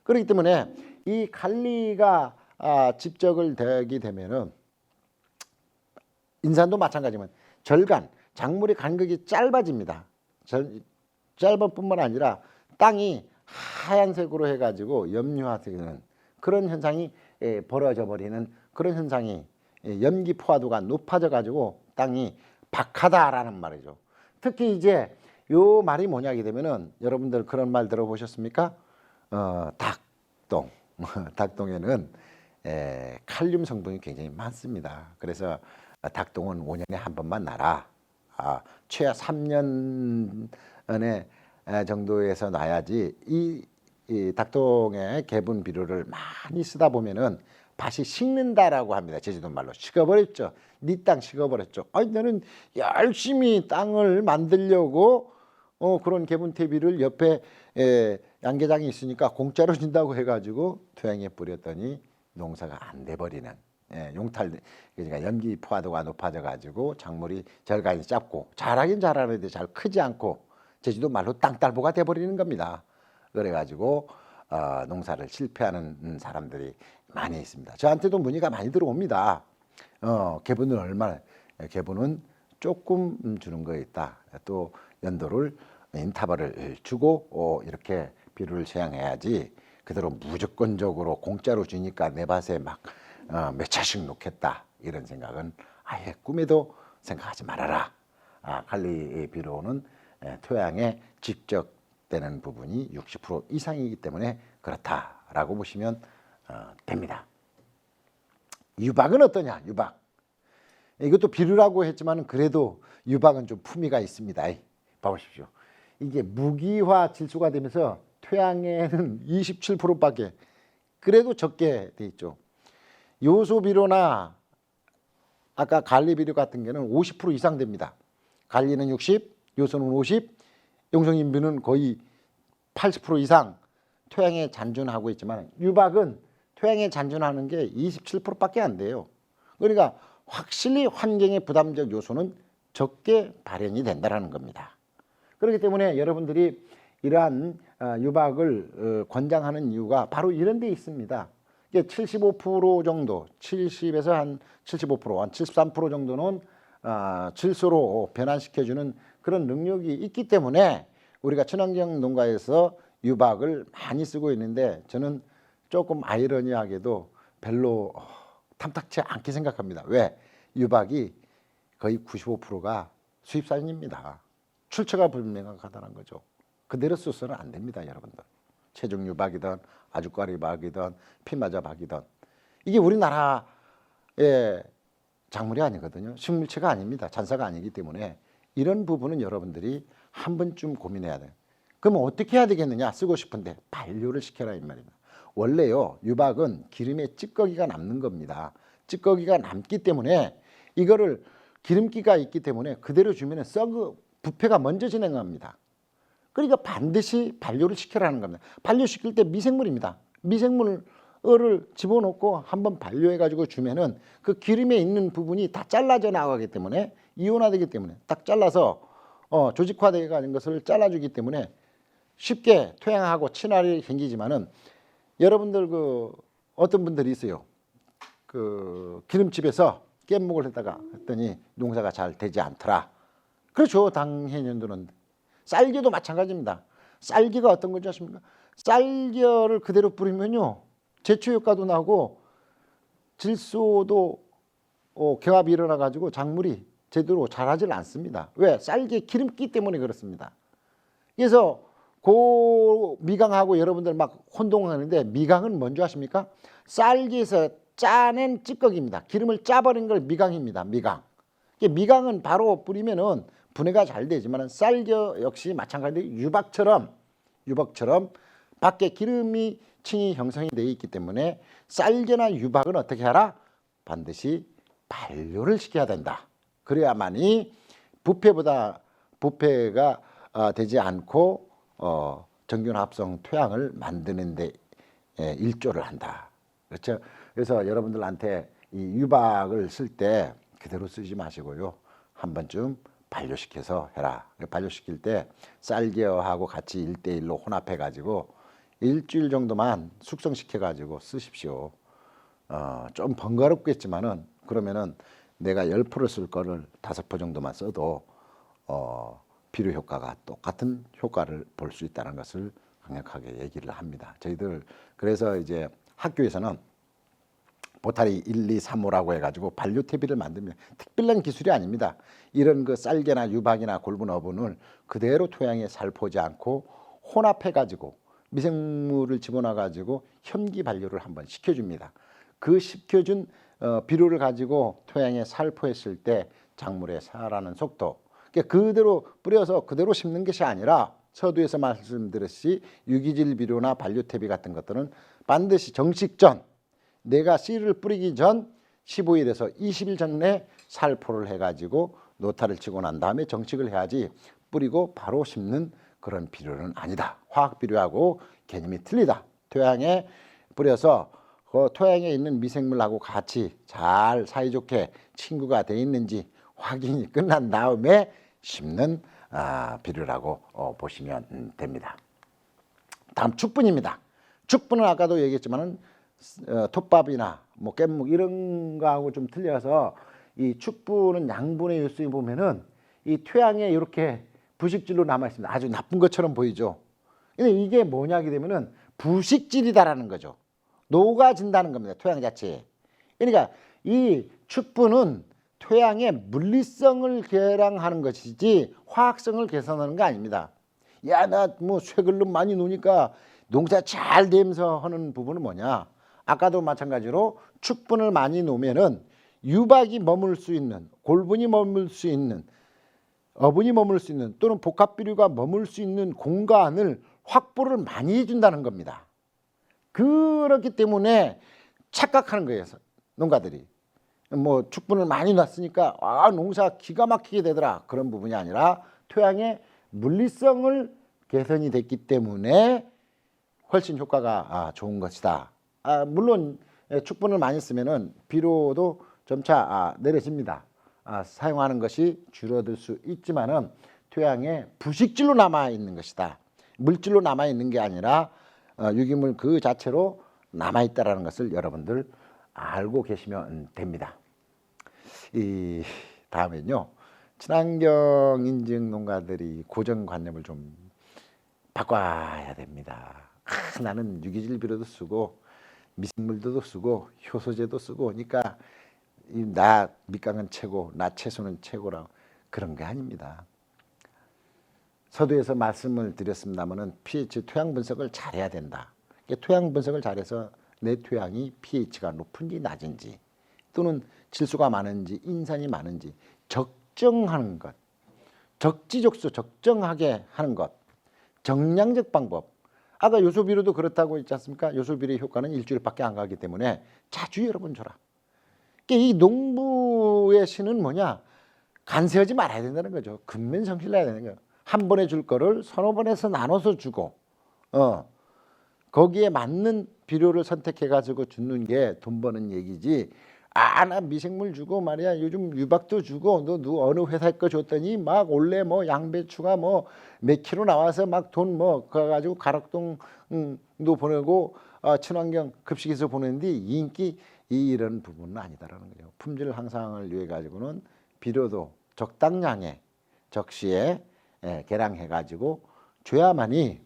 그렇기 때문에 이 칼리가 집적을 되게 되면은 인산도 마찬가지지만 절간, 작물의 간격이 짧아집니다. 짧은 뿐만 아니라 땅이 하얀색으로 해가지고 염류화되는 그런 현상이 벌어져 버리는 그런 현상이 염기 포화도가 높아져 가지고 땅이 박하다라는 말이죠. 특히 이제 요 말이 뭐냐게 되면은 여러분들 그런 말 들어보셨습니까? 닭똥. 닭똥에는 칼륨 성분이 굉장히 많습니다. 그래서 닭똥은 5년에 한 번만 나라. 최하 3년에 정도에서 나야지 이 닭똥의 개분 비료를 많이 쓰다 보면은 밭이 식는다라고 합니다. 제주도 말로 식어버렸죠. 네 땅 식어버렸죠. 아니 나는 열심히 땅을 만들려고 그런 개분 퇴비를 옆에 양계장이 있으니까 공짜로 준다고 해가지고 토양에 뿌렸더니 농사가 안 돼버리는 용탈 그러니까 염기 포화도가 높아져 가지고 작물이 절간이 짧고 자라긴 자라는데 잘 크지 않고 제주도 말로 땅딸보가 돼버리는 겁니다. 그래가지고 농사를 실패하는 사람들이 많이 있습니다. 저한테도 문의가 많이 들어옵니다. 개분은 얼마나? 개분은 조금 주는 거 있다. 또 연도를 인터벌을 주고 이렇게 비료를 채양해야지 그대로 무조건적으로 공짜로 주니까 내 밭에 막 몇 차씩 놓겠다 이런 생각은 아예 꿈에도 생각하지 말아라. 관리 비료는 토양에 직접되는 부분이 60% 이상이기 때문에 그렇다라고 보시면 됩니다. 유박은 어떠냐? 유박. 이것도 비료라고 했지만 그래도 유박은 좀 품위가 있습니다. 봐보십시오. 이게 무기화 질소가 되면서 토양에는 27%밖에 그래도 적게 돼 있죠. 요소 비료나 아까 관리 비료 같은 경우는 50% 이상 됩니다. 관리는 60, 요소는 50, 용성인비는 거의 80% 이상 토양에 잔존하고 있지만 유박은 토양에 잔존하는 게 27%밖에 안 돼요. 그러니까 확실히 환경의 부담적 요소는 적게 발현이 된다는 겁니다. 그렇기 때문에 여러분들이 이러한 유박을 권장하는 이유가 바로 이런 데 있습니다. 이게 75% 정도, 70에서 한 75%, 한 73% 정도는 질소로 변환시켜주는 그런 능력이 있기 때문에 우리가 친환경 농가에서 유박을 많이 쓰고 있는데 저는 조금 아이러니하게도 별로 탐탁치 않게 생각합니다. 왜? 유박이 거의 95%가 수입산입니다. 출처가 불명확하다는 거죠. 그대로 써서는 안 됩니다, 여러분들. 체중 유박이든 아주까리 박이든 피마자 박이든 이게 우리나라의 작물이 아니거든요. 식물체가 아닙니다. 잔사가 아니기 때문에 이런 부분은 여러분들이 한 번쯤 고민해야 돼요. 그럼 어떻게 해야 되겠느냐? 쓰고 싶은데 반려를 시켜라 이 말입니다. 원래요, 유박은 기름에 찌꺼기가 남는 겁니다. 찌꺼기가 남기 때문에 이거를 기름기가 있기 때문에 그대로 주면 부패가 먼저 진행합니다. 그러니까 반드시 반려를 시켜라는 겁니다. 반려시킬 때 미생물입니다. 미생물을 집어넣고 한번 반려해가지고 주면은 그 기름에 있는 부분이 다 잘라져 나가기 때문에 이온화되기 때문에 딱 잘라서 조직화되는 것을 잘라주기 때문에 쉽게 토양하고 친화력이 생기지만은 여러분들 어떤 분들이 있어요. 기름집에서 깻묵을 했더니 농사가 잘 되지 않더라. 그렇죠. 당해년도는 쌀겨도 마찬가지입니다. 쌀겨가 어떤 건지 아십니까? 쌀겨를 그대로 뿌리면요, 제초 효과도 나고 질소도 경합이 일어나 가지고 작물이 제대로 자라질 않습니다. 왜? 쌀기에 기름기 때문에 그렇습니다. 그래서 미강하고 여러분들 막 혼동하는데 미강은 뭔지 아십니까? 쌀기에서 짜낸 찌꺼기입니다. 기름을 짜버린 걸 미강입니다. 미강. 미강은 바로 뿌리면은 분해가 잘 되지만 쌀겨 역시 마찬가지로 유박처럼 밖에 기름이 층이 형성이 되어 있기 때문에 쌀겨나 유박은 어떻게 하라? 반드시 반려를 시켜야 된다. 그래야만이 부패가 되지 않고 정균합성 토양을 만드는 데 일조를 한다. 그렇죠? 그래서 여러분들한테 이 유박을 쓸 때 그대로 쓰지 마시고요. 한 번쯤 반려시켜서 해라. 반려시킬 때 쌀겨하고 같이 1:1로 혼합해가지고 일주일 정도만 숙성시켜가지고 쓰십시오. 좀 번거롭겠지만은 그러면은 내가 10%를 쓸 거를 5% 정도만 써도 비료 효과가 똑같은 효과를 볼 수 있다는 것을 강력하게 얘기를 합니다. 저희들 그래서 이제 학교에서는 보타리 1, 2, 3호라고 해가지고 반려퇴비를 만듭니다. 특별한 기술이 아닙니다. 이런 쌀개나 유박이나 골분 어분을 그대로 토양에 살포지 않고 혼합해가지고 미생물을 집어넣어가지고 혐기 반려를 한번 시켜줍니다. 그 시켜준 비료를 가지고 토양에 살포했을 때 작물의 자라는 속도, 그대로 뿌려서 그대로 심는 것이 아니라 서두에서 말씀드렸듯이 유기질 비료나 반려퇴비 같은 것들은 반드시 정식 전, 내가 씨를 뿌리기 전 15일에서 20일 전에 살포를 해가지고 노타를 치고 난 다음에 정식을 해야지 뿌리고 바로 심는 그런 비료는 아니다. 화학 비료하고 개념이 틀리다. 토양에 뿌려서 그 토양에 있는 미생물하고 같이 잘 사이좋게 친구가 돼 있는지 확인이 끝난 다음에 심는 비료라고 보시면 됩니다. 다음 죽분입니다. 죽분은 아까도 얘기했지만은 톱밥이나 뭐 깻묵 이런 거하고 좀 틀려서 이 축부는 양분의 요소에 보면은 이 토양에 이렇게 부식질로 남아 있습니다. 아주 나쁜 것처럼 보이죠. 근데 이게 뭐냐게 되면은 부식질이다라는 거죠. 녹아진다는 겁니다. 토양 자체에. 그러니까 이 축부는 토양의 물리성을 개량하는 것이지 화학성을 개선하는 거 아닙니다. 야, 나 뭐 쇠글름 많이 놓으니까 농사 잘 되면서 하는 부분은 뭐냐? 아까도 마찬가지로 축분을 많이 놓으면은 유박이 머물 수 있는, 골분이 머물 수 있는, 어분이 머물 수 있는 또는 복합비료가 머물 수 있는 공간을 확보를 많이 해준다는 겁니다. 그렇기 때문에 착각하는 거예요, 농가들이. 뭐 축분을 많이 놨으니까 농사 기가 막히게 되더라, 그런 부분이 아니라 토양의 물리성을 개선이 됐기 때문에 훨씬 효과가 좋은 것이다. 물론 축분을 많이 쓰면은 비료도 점차 내려집니다. 사용하는 것이 줄어들 수 있지만은 토양에 부식질로 남아 있는 것이다. 물질로 남아 있는 게 아니라 유기물 그 자체로 남아 있다라는 것을 여러분들 알고 계시면 됩니다. 이 다음엔요, 친환경 인증 농가들이 고정관념을 좀 바꿔야 됩니다. 나는 유기질 비료도 쓰고 미생물도 쓰고 효소제도 쓰고 그러니까 나 밑강은 최고, 나 채소는 최고라고, 그런 게 아닙니다. 서두에서 말씀을 드렸습니다마는 pH 토양 분석을 잘해야 된다. 토양 분석을 잘해서 내 토양이 pH가 높은지 낮은지 또는 질소가 많은지 인산이 많은지 적정하는 것, 적지적소 적정하게 하는 것, 정량적 방법. 아까 요소비료도 그렇다고 했지 않습니까? 요소비료의 효과는 일주일밖에 안 가기 때문에 자주 여러분 줘라. 이 농부의 신은 뭐냐? 간세하지 말아야 된다는 거죠. 근면성실해야 되는 거예요. 한 번에 줄 거를 서너 번에서 나눠서 주고 거기에 맞는 비료를 선택해 가지고 주는 게 돈 버는 얘기지. 나 미생물 주고 말이야, 요즘 유박도 주고 너 어느 회사 거 줬더니 막 원래 뭐 양배추가 뭐 몇 킬로 나와서 막 돈 뭐 가가지고 가락동도 보내고 친환경 급식에서 보내는데 인기 이런 부분은 아니다라는 거죠. 품질 향상을 위해 가지고는 비료도 적당량의 적시에 개량해 가지고 줘야만이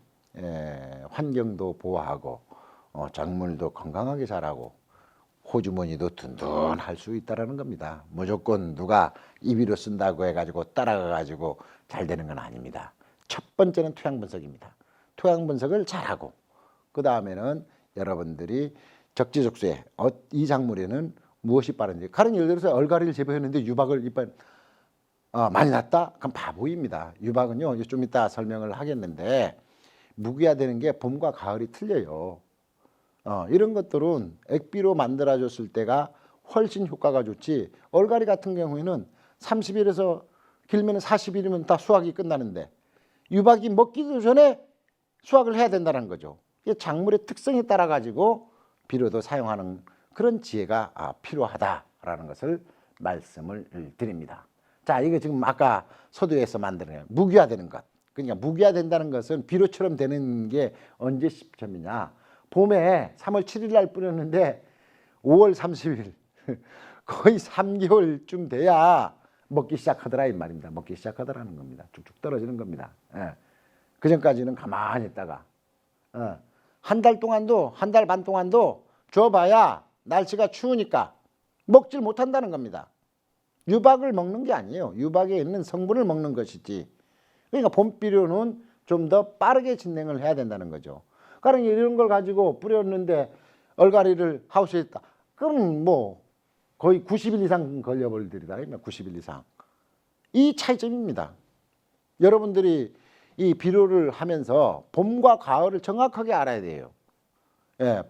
환경도 보호하고 작물도 건강하게 자라고 호주머니도 든든할 수 있다라는 겁니다. 무조건 누가 이 비료 쓴다고 해가지고 따라가가지고 잘 되는 건 아닙니다. 첫 번째는 토양 분석입니다. 토양 분석을 잘하고 그 다음에는 여러분들이 적지적소에 이 작물에는 무엇이 빠른지. 가령 예를 들어서 얼갈이를 재배했는데 유박을 이빨 많이 났다? 그럼 바보입니다. 유박은요, 좀 이따 설명을 하겠는데 무기화되는 게 봄과 가을이 틀려요. 이런 것들은 액비로 만들어줬을 때가 훨씬 효과가 좋지. 얼갈이 같은 경우에는 30일에서 길면 40일이면 다 수확이 끝나는데 유박이 먹기도 전에 수확을 해야 된다는 거죠. 이게 작물의 특성에 따라 가지고 비료도 사용하는 그런 지혜가 필요하다라는 것을 말씀을 드립니다. 자, 이거 지금 아까 서두에서 만드는 무기화되는 것. 그러니까 무기화된다는 것은 비료처럼 되는 게 언제 시점이냐? 봄에 3월 7일 날 뿌렸는데 5월 30일 거의 3개월쯤 돼야 먹기 시작하더라 이 말입니다. 먹기 시작하더라는 겁니다. 쭉쭉 떨어지는 겁니다. 그 전까지는 가만히 있다가 한 달 동안도, 한 달 반 동안도 줘봐야 날씨가 추우니까 먹질 못한다는 겁니다. 유박을 먹는 게 아니에요. 유박에 있는 성분을 먹는 것이지. 그러니까 봄비료는 좀 더 빠르게 진행을 해야 된다는 거죠. 가령 이런 걸 가지고 뿌렸는데 얼갈이를 하우스에 했다. 그럼 뭐 거의 90일 이상 걸려버리더라. 90일 이상. 이 차이점입니다. 여러분들이 이 비료를 하면서 봄과 가을을 정확하게 알아야 돼요.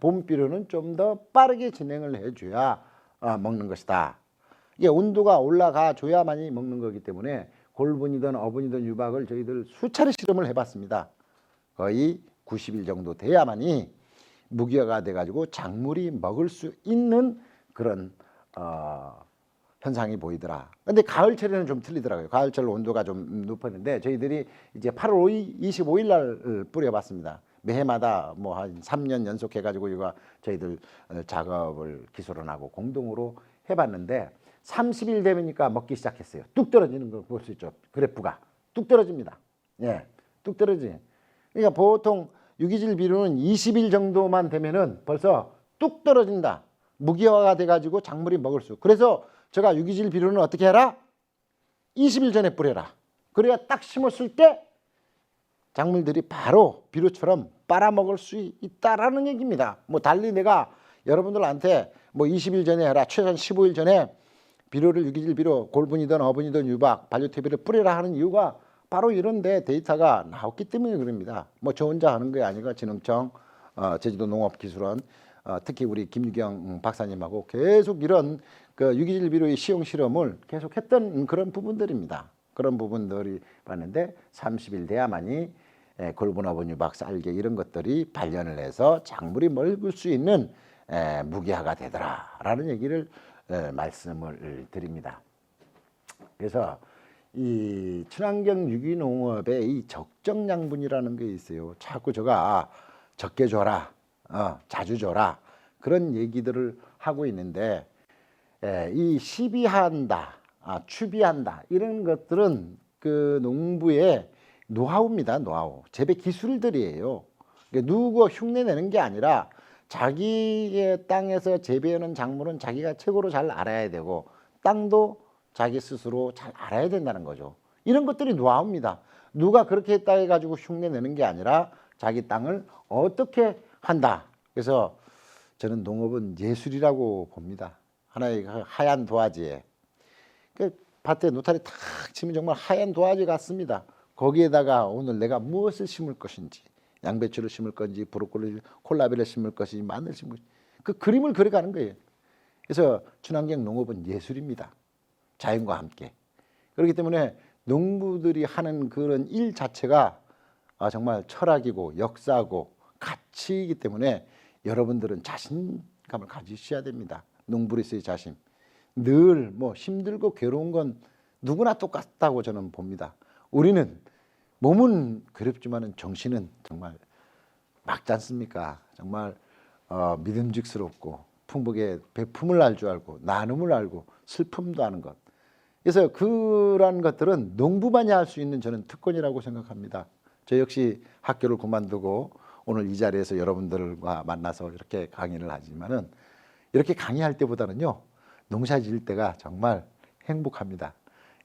봄 비료는 좀 더 빠르게 진행을 해줘야 먹는 것이다. 이게 온도가 올라가 줘야만이 먹는 거기 때문에 골분이든 어분이든 유박을 저희들 수차례 실험을 해봤습니다. 거의 90일 정도 돼야만이 무기화가 돼가지고 작물이 먹을 수 있는 그런 현상이 보이더라. 근데 가을철에는 좀 틀리더라고요. 가을철 온도가 좀 높았는데 저희들이 이제 8월 25일 날 뿌려봤습니다. 매해마다 뭐 한 3년 연속해가지고 이거 저희들 작업을 기술원하고 공동으로 해봤는데 30일 되니까 먹기 시작했어요. 뚝 떨어지는 걸 볼 수 있죠. 그래프가 뚝 떨어집니다. 예, 뚝 떨어지. 그러니까 보통 유기질 비료는 20일 정도만 되면은 벌써 뚝 떨어진다. 무기화가 돼가지고 작물이 먹을 수. 그래서 제가 유기질 비료는 어떻게 해라? 20일 전에 뿌려라. 그래야 딱 심었을 때 작물들이 바로 비료처럼 빨아먹을 수 있다라는 얘기입니다. 뭐 달리 내가 여러분들한테 뭐 20일 전에 해라, 최소한 15일 전에 비료를 유기질 비료, 골분이든 어분이든 유박, 발효태비를 뿌리라 하는 이유가 바로 이런데 데이터가 나왔기 때문에 그럽니다. 뭐 저 혼자 하는 게 아니고 진흥청, 제주도 농업기술원, 특히 우리 김유경 박사님하고 계속 이런 그 유기질 비료의 시용 실험을 계속했던 그런 부분들입니다. 그런 부분들이 봤는데 30일 돼야만이 골분, 어분, 유박, 쌀개 이런 것들이 발현을 해서 작물이 먹을 수 있는 무기화가 되더라라는 얘기를 말씀을 드립니다. 그래서 이 친환경 유기농업의 이 적정 양분이라는 게 있어요. 자꾸 제가 적게 줘라, 자주 줘라 그런 얘기들을 하고 있는데 이 시비한다, 추비한다 이런 것들은 그 농부의 노하우입니다. 노하우, 재배 기술들이에요. 누구 흉내 내는 게 아니라 자기의 땅에서 재배하는 작물은 자기가 최고로 잘 알아야 되고 땅도 자기 스스로 잘 알아야 된다는 거죠. 이런 것들이 노하우입니다. 누가 그렇게 했다 해가지고 흉내 내는 게 아니라 자기 땅을 어떻게 한다. 그래서 저는 농업은 예술이라고 봅니다. 하나의 하얀 도화지에 그 밭에 노타리 탁 치면 정말 하얀 도화지 같습니다. 거기에다가 오늘 내가 무엇을 심을 것인지, 양배추를 심을 건지, 브로콜리, 콜라비를 심을 것인지, 마늘 심을 것인지 그 그림을 그려가는 거예요. 그래서 친환경 농업은 예술입니다. 자연과 함께. 그렇기 때문에 농부들이 하는 그런 일 자체가 정말 철학이고 역사고 가치이기 때문에 여러분들은 자신감을 가지셔야 됩니다. 농부로서의 자신. 늘 뭐 힘들고 괴로운 건 누구나 똑같다고 저는 봅니다. 우리는 몸은 괴롭지만은 정신은 정말 막지 않습니까? 정말 믿음직스럽고 풍복의 베품을 알 줄 알고 나눔을 알고 슬픔도 아는 것. 그래서 그러한 것들은 농부만이 할 수 있는 저는 특권이라고 생각합니다. 저 역시 학교를 그만두고 오늘 이 자리에서 여러분들과 만나서 이렇게 강의를 하지만은 이렇게 강의할 때보다는요 농사 지을 때가 정말 행복합니다.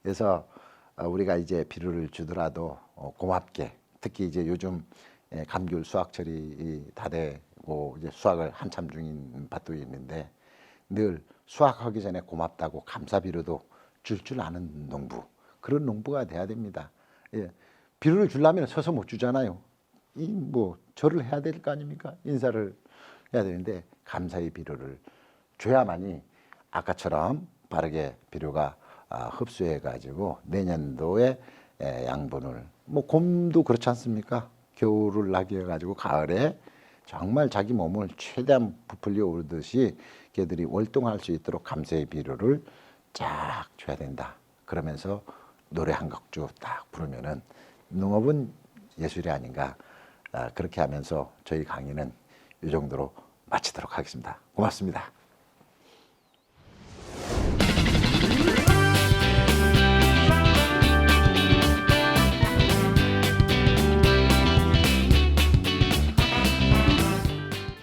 그래서 우리가 이제 비료를 주더라도 고맙게, 특히 이제 요즘 감귤 수확철이 다 되고 이제 수확을 한참 중인 밭도 있는데 늘 수확하기 전에 고맙다고 감사 비료도 줄 아는 농부, 그런 농부가 돼야 됩니다. 예. 비료를 주려면 서서 못 주잖아요. 이 뭐 절을 해야 될 거 아닙니까? 인사를 해야 되는데 감사의 비료를 줘야만이 아까처럼 빠르게 비료가 흡수해 가지고 내년도에 양분을, 뭐 곰도 그렇지 않습니까? 겨울을 나게 해가지고 가을에 정말 자기 몸을 최대한 부풀려 오르듯이 걔들이 월동할 수 있도록 감사의 비료를 쫙 줘야 된다. 그러면서 노래 한 곡주 딱 부르면은 농업은 예술이 아닌가. 그렇게 하면서 저희 강의는 이 정도로 마치도록 하겠습니다. 고맙습니다.